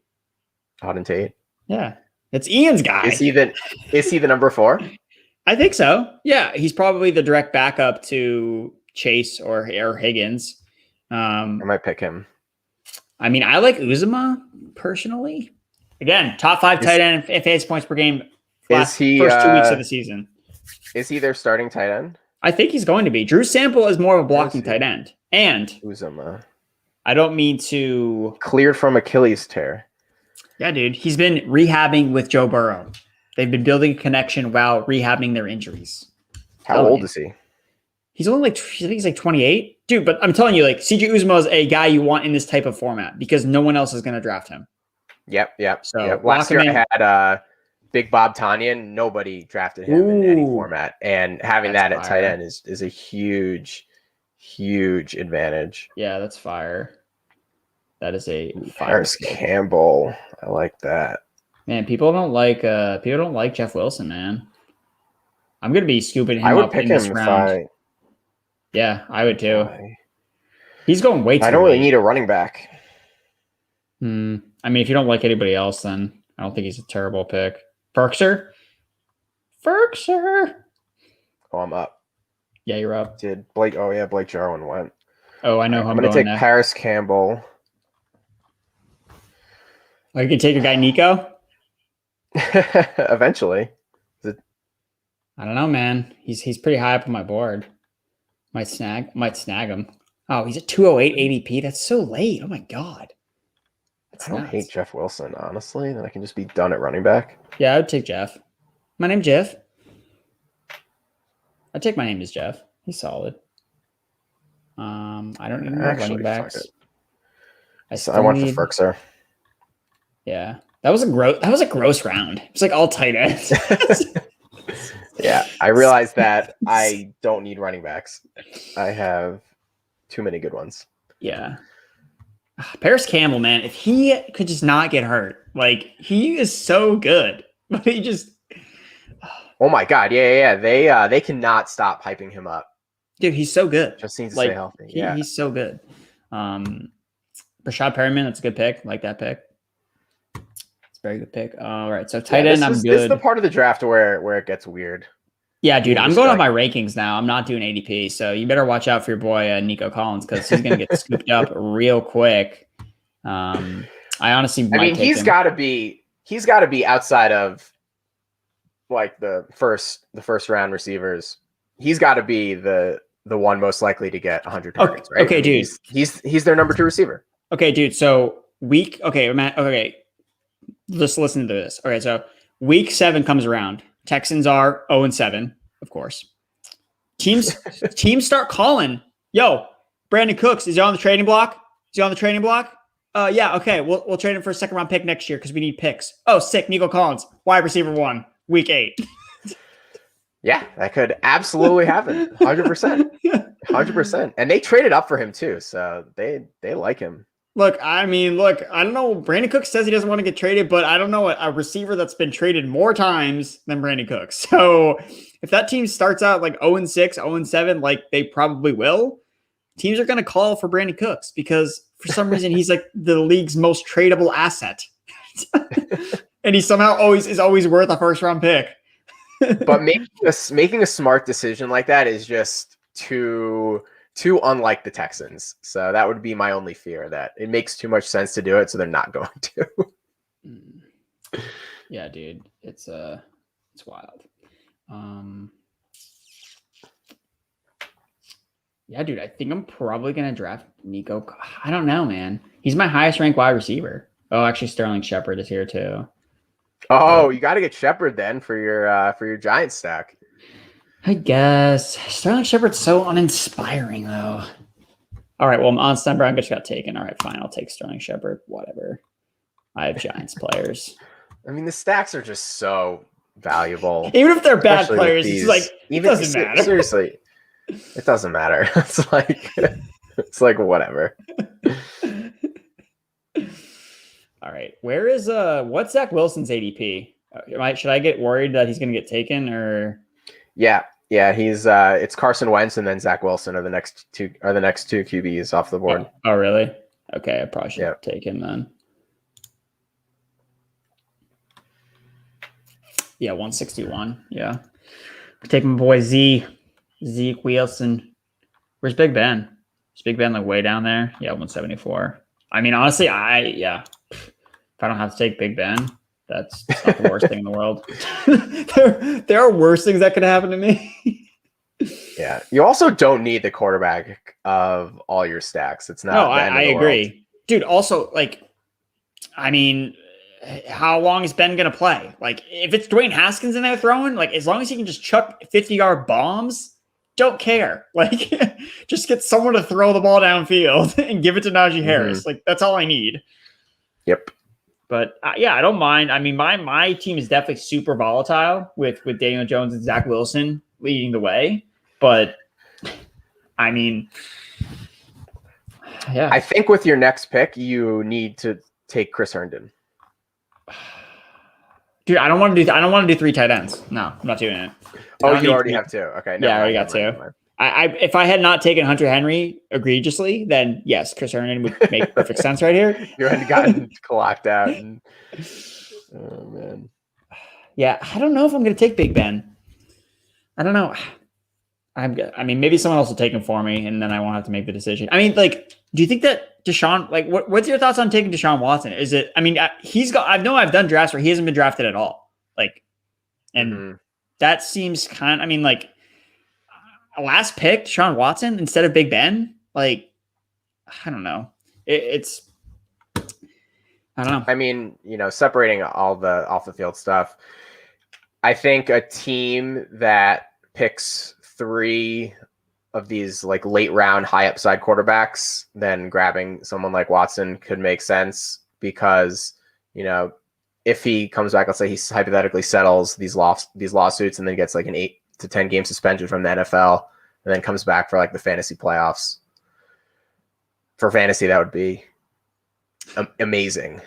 Speaker 2: Yeah.
Speaker 1: It's Ian's guy.
Speaker 2: Is he the number 4?
Speaker 1: I think so. Yeah, he's probably the direct backup to Chase or Higgins.
Speaker 2: I might pick him.
Speaker 1: I mean, I like Uzomah personally. Again, top 5 tight end if fantasy points per game. First 2 weeks of the season.
Speaker 2: Is he their starting tight end?
Speaker 1: I think he's going to be. Drew Sample is more of a blocking tight end. And
Speaker 2: Uzomah.
Speaker 1: I don't mean to
Speaker 2: cleared from Achilles tear.
Speaker 1: Yeah, dude. He's been rehabbing with Joe Burrow. They've been building a connection while rehabbing their injuries.
Speaker 2: How old is he?
Speaker 1: He's only I think he's like 28. Dude, but I'm telling you, like, CJ Uzomah is a guy you want in this type of format because no one else is going to draft him.
Speaker 2: Yep.
Speaker 1: So
Speaker 2: last year I had Big Bob Tonyan. Nobody drafted him in any format. And having that at tight end is a huge, huge advantage.
Speaker 1: Yeah, that's fire. That is a fire.
Speaker 2: Paris Campbell. I like that.
Speaker 1: Man, people don't like Jeff Wilson, man. I'm gonna be scooping him up in this round. Yeah, I would too. He's going way too.
Speaker 2: I don't really need a running back.
Speaker 1: I mean, if you don't like anybody else, then I don't think he's a terrible pick. Ferkser. Oh,
Speaker 2: I'm up.
Speaker 1: Yeah, you're up.
Speaker 2: Did Blake? Oh yeah, Blake Jarwin went.
Speaker 1: Oh, I know.
Speaker 2: I'm gonna take Paris Campbell.
Speaker 1: Oh, you can take your guy Nico.
Speaker 2: Eventually.
Speaker 1: I don't know, man. He's pretty high up on my board. Might snag him. Oh, he's at 208 ADP. That's so late. Oh my god.
Speaker 2: I don't hate Jeff Wilson, honestly. Then I can just be done at running back.
Speaker 1: Yeah, I would take Jeff. My name's Jeff. I'd take my name as Jeff. He's solid. I don't need more running backs.
Speaker 2: I went for Ferkser.
Speaker 1: Yeah. That was a gross round. It's like all tight ends.
Speaker 2: Yeah, I realized that I don't need running backs. I have too many good ones.
Speaker 1: Yeah. Paris Campbell, man, if he could just not get hurt, like he is so good, but he just.
Speaker 2: Oh my god, yeah. They cannot stop hyping him up.
Speaker 1: Dude, he's so good.
Speaker 2: Just needs to stay healthy. Yeah,
Speaker 1: he's so good. Rashad Perryman, that's a good pick. I like that pick. very good pick. All right, so tight end, I'm good.
Speaker 2: This is the part of the draft where it gets weird.
Speaker 1: Yeah, dude, I'm going off my rankings now. I'm not doing ADP, so you better watch out for your boy Nico Collins because he's going to get scooped up real quick. I honestly,
Speaker 2: he's got to be outside of like the first round receivers. He's got to be the one most likely to get 100 targets, right?
Speaker 1: Okay, dude,
Speaker 2: he's their number 2 receiver.
Speaker 1: Okay, dude. So okay, just listen to this. Okay, so week 7 comes around. Texans are 0-7, of course. Teams start calling. Yo, Brandon Cooks, is he on the trading block? Yeah, okay. We'll trade him for a second round pick next year because we need picks. Oh, sick. Nico Collins, wide receiver 1, week 8.
Speaker 2: Yeah, that could absolutely happen. 100%. 100%. And they traded up for him too, so they like him.
Speaker 1: Look, I don't know. Brandon Cooks says he doesn't want to get traded, but I don't know a receiver that's been traded more times than Brandon Cooks. So if that team starts out like 0-6, 0-7, like they probably will, teams are going to call for Brandon Cooks because for some reason he's like the league's most tradable asset. And he somehow is always worth a first round pick.
Speaker 2: But making a smart decision like that is just too unlike the Texans. So that would be my only fear, that it makes too much sense to do it, so they're not going to.
Speaker 1: Yeah, dude. It's wild. Yeah, dude, I think I'm probably going to draft Nico. I don't know, man. He's my highest ranked wide receiver. Oh, actually Sterling Shepard is here too.
Speaker 2: Oh, you got to get Shepard then for your Giants stack.
Speaker 1: I guess. Sterling Shepard's so uninspiring, though. All right, well, Austin Brown just got taken. All right, fine. I'll take Sterling Shepard. Whatever. I have Giants players.
Speaker 2: I mean, the stacks are just so valuable.
Speaker 1: Even if they're bad players, it's like, it doesn't matter.
Speaker 2: Seriously, it doesn't matter. It's like whatever.
Speaker 1: All right. Where is what's Zach Wilson's ADP? Should I get worried that he's going to get taken or?
Speaker 2: Yeah. He's it's Carson Wentz and then Zach Wilson are the next two QBs off the board.
Speaker 1: Oh really? Okay, I probably should take him then. Yeah, 161. Yeah, take my boy Zeke Wilson. Where's Big Ben? Is Big Ben like way down there? Yeah, 174. I mean, honestly, if I don't have to take Big Ben, that's not the worst thing in the world. there are worse things that could happen to me.
Speaker 2: Yeah. You also don't need the quarterback of all your stacks. It's not.
Speaker 1: No, I agree. Dude, also, how long is Ben going to play? Like, if it's Dwayne Haskins in there throwing, like, as long as he can just chuck 50-yard bombs, don't care. Like, just get someone to throw the ball downfield and give it to Najee Harris. Like, that's all I need.
Speaker 2: Yep.
Speaker 1: But I don't mind. I mean, my team is definitely super volatile with Daniel Jones and Zach Wilson leading the way. But I mean, yeah.
Speaker 2: I think with your next pick, you need to take Chris Herndon.
Speaker 1: Dude, I don't want to do 3 tight ends. No, I'm not doing it.
Speaker 2: Oh, you already have 2. Okay.
Speaker 1: Yeah, I already got 2. If I had not taken Hunter Henry egregiously, then yes, Chris Herndon would make perfect sense right here.
Speaker 2: You had gotten clocked out. Oh man.
Speaker 1: Yeah, I don't know if I'm going to take Big Ben. I don't know. Maybe someone else will take him for me, and then I won't have to make the decision. I mean, like, do you think that Deshaun? Like, what's your thoughts on taking Deshaun Watson? Is it? I mean, I've done drafts where he hasn't been drafted at all. Like, and that seems kind. I mean, like. Last pick, Deshaun Watson instead of Big Ben. Like, I don't know. I don't know.
Speaker 2: I mean, separating all the off the field stuff, I think a team that picks 3 of these like late round high upside quarterbacks, then grabbing someone like Watson could make sense because, if he comes back, let's say he hypothetically settles these lawsuits and then gets like an 8 to 10 game suspension from the NFL and then comes back for like the fantasy playoffs. For fantasy, that would be amazing.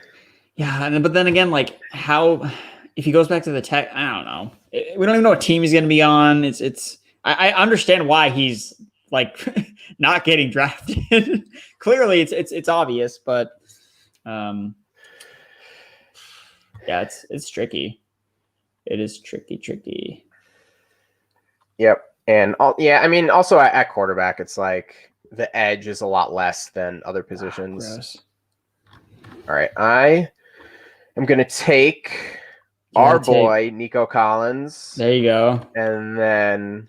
Speaker 1: Yeah. But then again, like if he goes back to the Tech, I don't know. We don't even know what team he's going to be on. I understand why he's like not getting drafted. Clearly it's obvious, but Yeah, it's tricky. It is tricky.
Speaker 2: Yep. And I mean, also at quarterback, it's like the edge is a lot less than other positions.
Speaker 1: Gross.
Speaker 2: All right. I am going to take our boy, Nico Collins.
Speaker 1: There you go.
Speaker 2: And then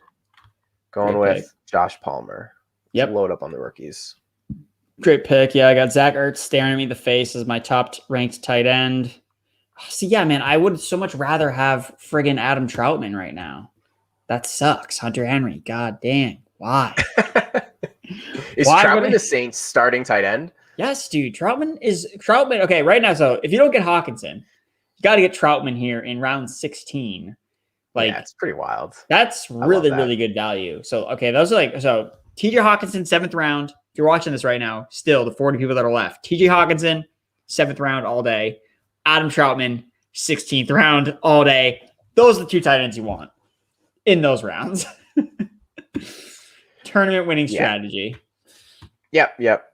Speaker 2: going with Josh Palmer.
Speaker 1: Yep.
Speaker 2: Load up on the rookies.
Speaker 1: Great pick. Yeah, I got Zach Ertz staring at me in the face as my top ranked tight end. See, yeah, man, I would so much rather have friggin' Adam Troutman right now. That sucks. Hunter Henry. God damn. Why?
Speaker 2: Is Troutman the Saints starting tight end?
Speaker 1: Yes, dude. Troutman. Okay, right now. So if you don't get Hawkinson, you got to get Troutman here in round 16. Like,
Speaker 2: yeah, it's pretty wild.
Speaker 1: That's really good value. So, okay, those are TJ Hawkinson, 7th round. If you're watching this right now, still the 40 people that are left. TJ Hawkinson, 7th round all day. Adam Troutman, 16th round all day. Those are the two tight ends you want in those rounds. Tournament winning strategy.
Speaker 2: Yep.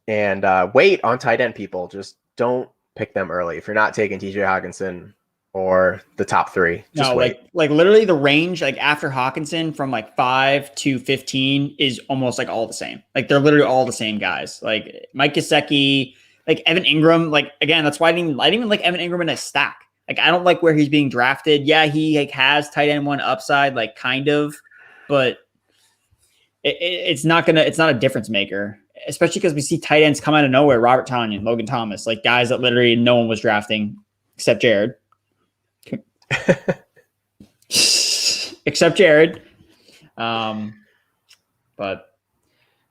Speaker 2: And wait on tight end, people. Just don't pick them early. If you're not taking TJ Hawkinson or the top 3, just wait.
Speaker 1: Like literally the range, like after Hawkinson from like 5 to 15 is almost like all the same. Like they're literally all the same guys. Like Mike Gesicki, like Evan Ingram. Like again, that's why I didn't even like Evan Ingram in a stack. Like I don't like where he's being drafted. Yeah, he like has tight end 1 upside, like kind of, but it's not a difference maker. Especially because we see tight ends come out of nowhere. Robert Tonyan, Logan Thomas, like guys that literally no one was drafting except Jared. Except Jared. But all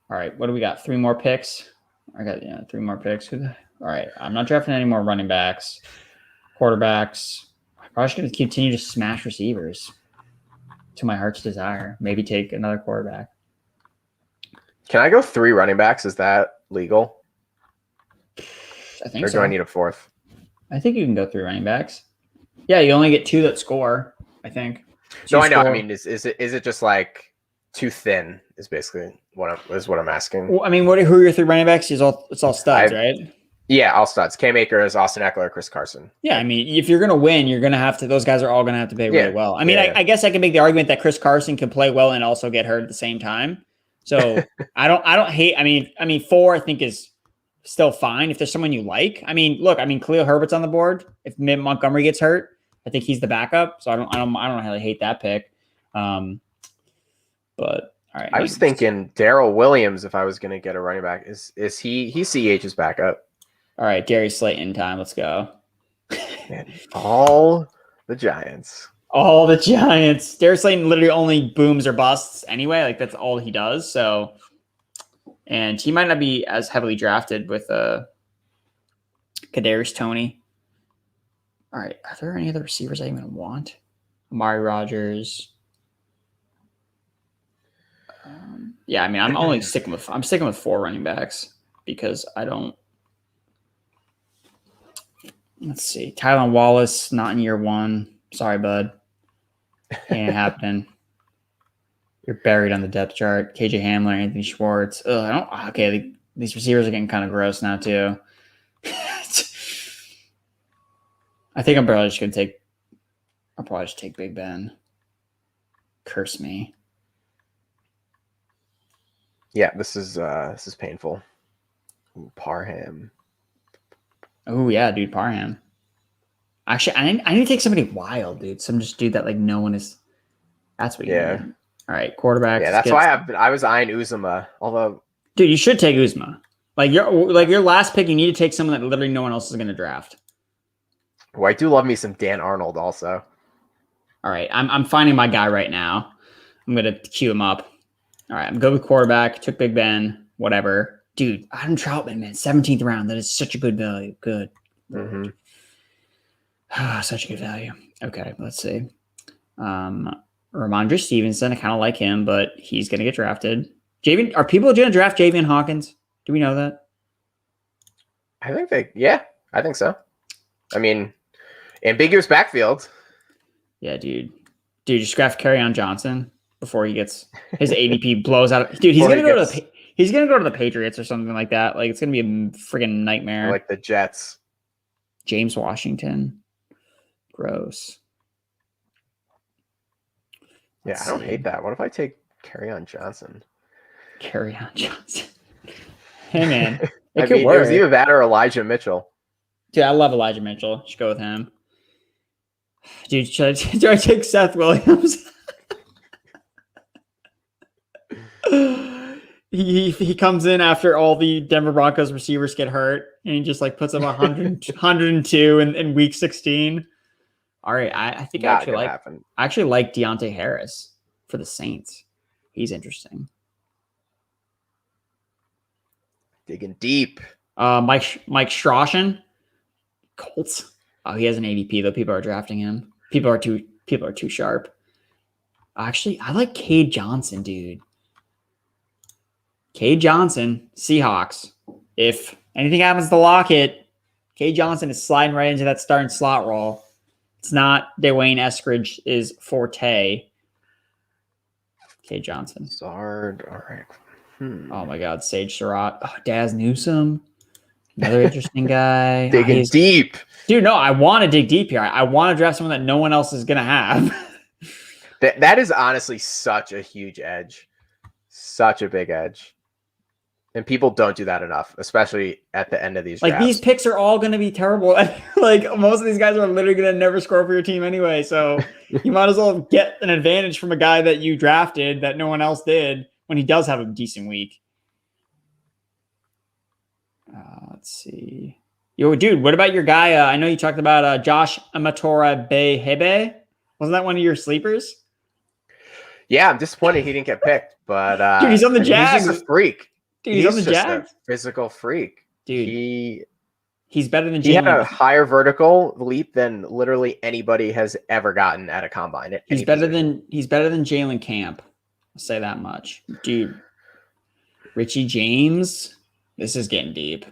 Speaker 1: right, what do we got? 3 more picks. I got 3 more picks. All right, I'm not drafting any more running backs, quarterbacks. I'm probably just going to continue to smash receivers to my heart's desire. Maybe take another quarterback.
Speaker 2: Can I go 3 running backs? Is that legal?
Speaker 1: I think
Speaker 2: so. Or do I need a 4th?
Speaker 1: I think you can go 3 running backs. Yeah, you only get 2 that score, I think.
Speaker 2: No, I know. I mean, is it just like too thin? Is basically what I'm asking.
Speaker 1: Well, I mean, who are your 3 running backs? It's all studs, right?
Speaker 2: Yeah, all studs. Cam Akers, Austin Eckler, Chris Carson.
Speaker 1: Yeah, I mean, if you're gonna win, you're gonna have to. Those guys are all gonna have to play really well. I mean, I guess I can make the argument that Chris Carson can play well and also get hurt at the same time. So I don't hate. I mean, 4 I think is still fine if there's someone you like. I mean, look, Khalil Herbert's on the board. If Montgomery gets hurt, I think he's the backup. So I don't really hate that pick. But all right,
Speaker 2: I was thinking Darrell Williams if I was gonna get a running back. Is he CH's backup?
Speaker 1: All right, Darius Slayton time. Let's go.
Speaker 2: Man, all the Giants.
Speaker 1: Darius Slayton literally only booms or busts anyway. Like that's all he does. So, and he might not be as heavily drafted with Kadarius Toney. All right, are there any other receivers I even want? Amari Rogers. Yeah, I mean, I'm sticking with 4 running backs because I don't. Let's see. Tylan Wallace, not in year 1. Sorry, bud. Ain't happening. You're buried on the depth chart. KJ Hamler, Anthony Schwartz. Okay, these receivers are getting kind of gross now, too. I think I'm probably just going to take... I'll probably just take Big Ben. Curse me.
Speaker 2: Yeah, this is painful. Ooh, Parham.
Speaker 1: Oh, yeah, dude, Parham. Actually, I need to take somebody wild, dude. Some just dude that, like, no one is... That's what you need. All right, quarterback.
Speaker 2: Yeah, that's why I was eyeing Uzomah, although...
Speaker 1: Dude, you should take Uzomah. Your last pick, you need to take someone that literally no one else is going to draft.
Speaker 2: Oh, I do love me some Dan Arnold also.
Speaker 1: All right, I'm finding my guy right now. I'm going to queue him up. All right, I'm going with quarterback. Took Big Ben, whatever. Dude, Adam Troutman, man, 17th round. That is such a good value. Good.
Speaker 2: Mm-hmm.
Speaker 1: Such a good value. Okay, let's see. Ramondre Stevenson, I kind of like him, but he's going to get drafted. Are people going to draft Javian Hawkins? Do we know that?
Speaker 2: I think so. I mean, ambiguous backfield.
Speaker 1: Yeah, dude. Just draft Kerryon Johnson before he gets his ADP blows out. Dude, he's going to go to the Patriots or something like that. Like, it's going to be a friggin' nightmare.
Speaker 2: Like the Jets.
Speaker 1: James Washington. Gross.
Speaker 2: Yeah, I don't hate that. What if I take Kerryon Johnson?
Speaker 1: Kerryon Johnson. Hey, man.
Speaker 2: It was either that or Elijah Mitchell.
Speaker 1: Dude, I love Elijah Mitchell. Should go with him. Dude, do I take Seth Williams? he comes in after all the Denver Broncos receivers get hurt, and he just like puts up 102 in week 16. All right, I think I actually like Deontay Harris for the Saints. He's interesting.
Speaker 2: Digging deep.
Speaker 1: Mike Strachan, Colts. Oh, he has an ADP though. People are drafting him. People are too sharp. Actually, I like Cade Johnson, dude. Cade Johnson, Seahawks. If anything happens to Lockett, Cade Johnson is sliding right into that starting slot role. It's not Dwayne Eskridge's forte. Cade Johnson.
Speaker 2: Zard. All right.
Speaker 1: Oh my God, Sage Surratt. Oh, Daz Newsome. Another interesting guy.
Speaker 2: Digging deep.
Speaker 1: Dude, no, I want to dig deep here. I want to draft someone that no one else is going to have.
Speaker 2: That is honestly such a huge edge. Such a big edge. And people don't do that enough, especially at the end of these drafts.
Speaker 1: These picks are all going to be terrible. Like, most of these guys are literally going to never score for your team anyway. So you might as well get an advantage from a guy that you drafted that no one else did when he does have a decent week. Let's see. Yo, dude, what about your guy? I know you talked about Josh Amatora Behebe. Wasn't that one of your sleepers?
Speaker 2: Yeah, I'm disappointed he didn't get picked. But
Speaker 1: dude, he's on the Jags.
Speaker 2: He's just a freak.
Speaker 1: Dude, he's on the Jags.
Speaker 2: A physical freak.
Speaker 1: Dude, he's better than Jalen.
Speaker 2: He had a higher vertical leap than literally anybody has ever gotten at a combine.
Speaker 1: He's better than Jalen Camp. I'll say that much. Dude, Richie James. This is getting deep.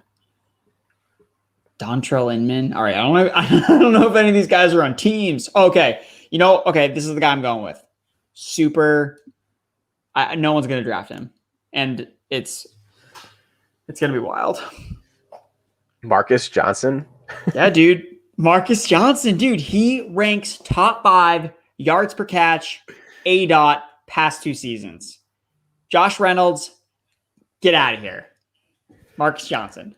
Speaker 1: Dontrell Inman. All right, I don't know if any of these guys are on teams. Okay, this is the guy I'm going with. No one's going to draft him, and it's going to be wild.
Speaker 2: Marcus Johnson.
Speaker 1: Yeah, dude. Marcus Johnson, dude. He ranks top 5 yards per catch, ADOT past 2 seasons. Josh Reynolds, get out of here. Marcus Johnson.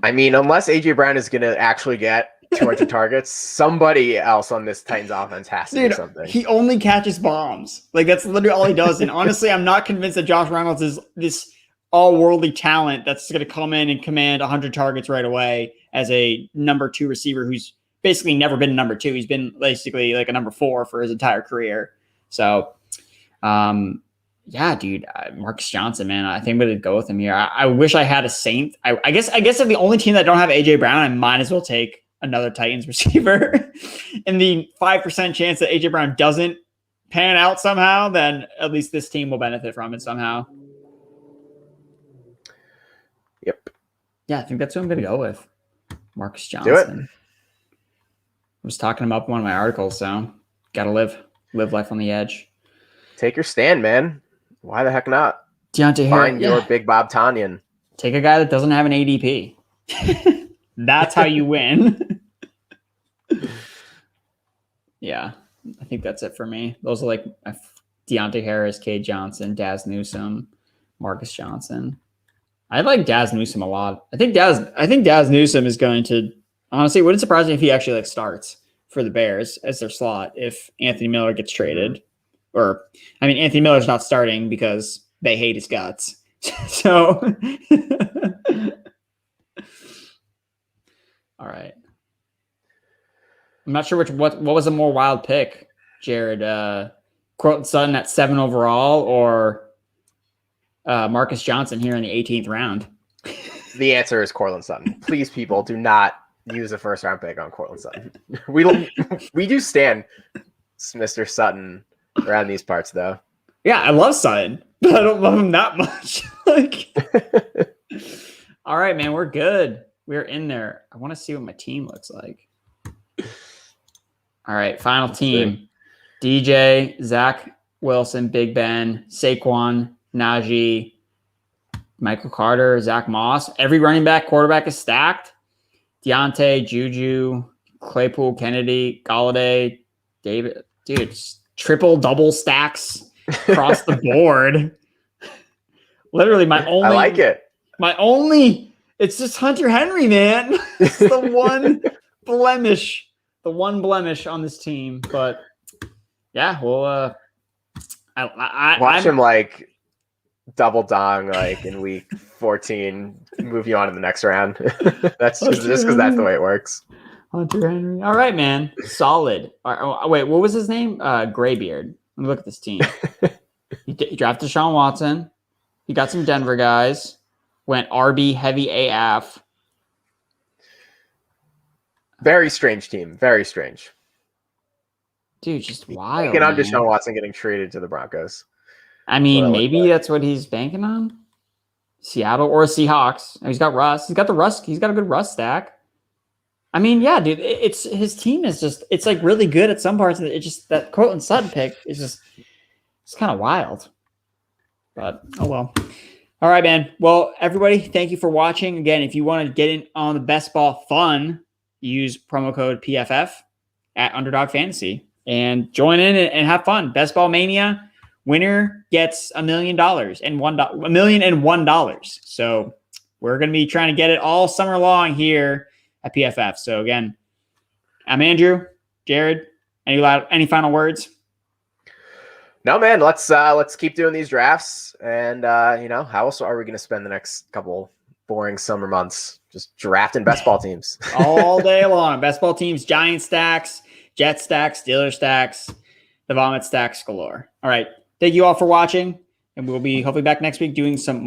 Speaker 2: I mean, unless A.J. Brown is going to actually get 200 targets, somebody else on this Titans offense has to do something.
Speaker 1: He only catches bombs. Like, that's literally all he does. And honestly, I'm not convinced that Josh Reynolds is this all-worldly talent that's going to come in and command 100 targets right away as a number 2 receiver who's basically never been a number 2. He's been basically like a number 4 for his entire career. So, yeah, dude, Marcus Johnson, man, I think I'm going to go with him here. I wish I had a Saint. I guess if the only team that don't have A.J. Brown, I might as well take another Titans receiver. And the 5% chance that A.J. Brown doesn't pan out somehow, then at least this team will benefit from it somehow.
Speaker 2: Yep.
Speaker 1: Yeah, I think that's who I'm going to go with. Marcus Johnson. I was talking him up in one of my articles, so got to live life on the edge.
Speaker 2: Take your stand, man. Why the heck not?
Speaker 1: Deontay Harris.
Speaker 2: Find your Big Bob Tonyan.
Speaker 1: Take a guy that doesn't have an ADP. That's how you win. Yeah, I think that's it for me. Those are like Deontay Harris, Cade Johnson, Daz Newsome, Marcus Johnson. I like Daz Newsome a lot. I think Daz Newsome is going to, honestly, it wouldn't surprise me if he actually starts for the Bears as their slot if Anthony Miller gets traded. Or, I mean, Anthony Miller's not starting because they hate his guts. So, all right. I'm not sure what was a more wild pick, Jared. Courtland Sutton at 7 overall or Marcus Johnson here in the 18th round?
Speaker 2: The answer is Courtland Sutton. Please, people, do not use a first-round pick on Courtland Sutton. We do stand Mr. Sutton around these parts, though.
Speaker 1: Yeah, I love Sutton, but I don't love him that much. All right, man, we're good. We're in there. I want to see what my team looks like. All right, final team. DJ, Zach Wilson, Big Ben, Saquon, Najee, Michael Carter, Zach Moss. Every running back, quarterback is stacked. Deontay, Juju, Claypool, Kennedy, Galladay, David. Dude, triple double stacks across the board. Literally,
Speaker 2: I like it.
Speaker 1: It's just Hunter Henry, man. It's the one blemish on this team. But yeah, well, I
Speaker 2: watch him like double dong like in week 14, move you on to the next round. That's just because that's the way it works.
Speaker 1: Hunter Henry. All right, man. Solid. Wait, what was his name? Graybeard. Let me look at this team. He drafted Deshaun Watson. He got some Denver guys. Went RB heavy AF.
Speaker 2: Very strange team. Very strange.
Speaker 1: Dude, just wild.
Speaker 2: Banking on Deshaun Watson getting traded to the Broncos.
Speaker 1: I mean, maybe that's what he's banking on. Seattle or Seahawks. He's got Russ. He's got the Russ. He's got a good Russ stack. I mean, yeah, dude. It's his team is just. It's like really good at some parts. It just that Courtland Sutton pick is just. It's kind of wild. But oh well. All right, man. Well, everybody, thank you for watching. Again, if you want to get in on the best ball fun, use promo code PFF at Underdog Fantasy and join in and have fun. Best Ball Mania winner gets $1 million and $1,001. So we're going to be trying to get it all summer long here at PFF. So again, I'm Andrew. Jared, any final words?
Speaker 2: No, man. Let's keep doing these drafts, and how else are we going to spend the next couple boring summer months? Just drafting best ball teams
Speaker 1: all day long. Best ball teams, Giant stacks, Jet stacks, Steeler stacks, the Vomit stacks galore. All right, thank you all for watching, and we'll be hopefully back next week doing some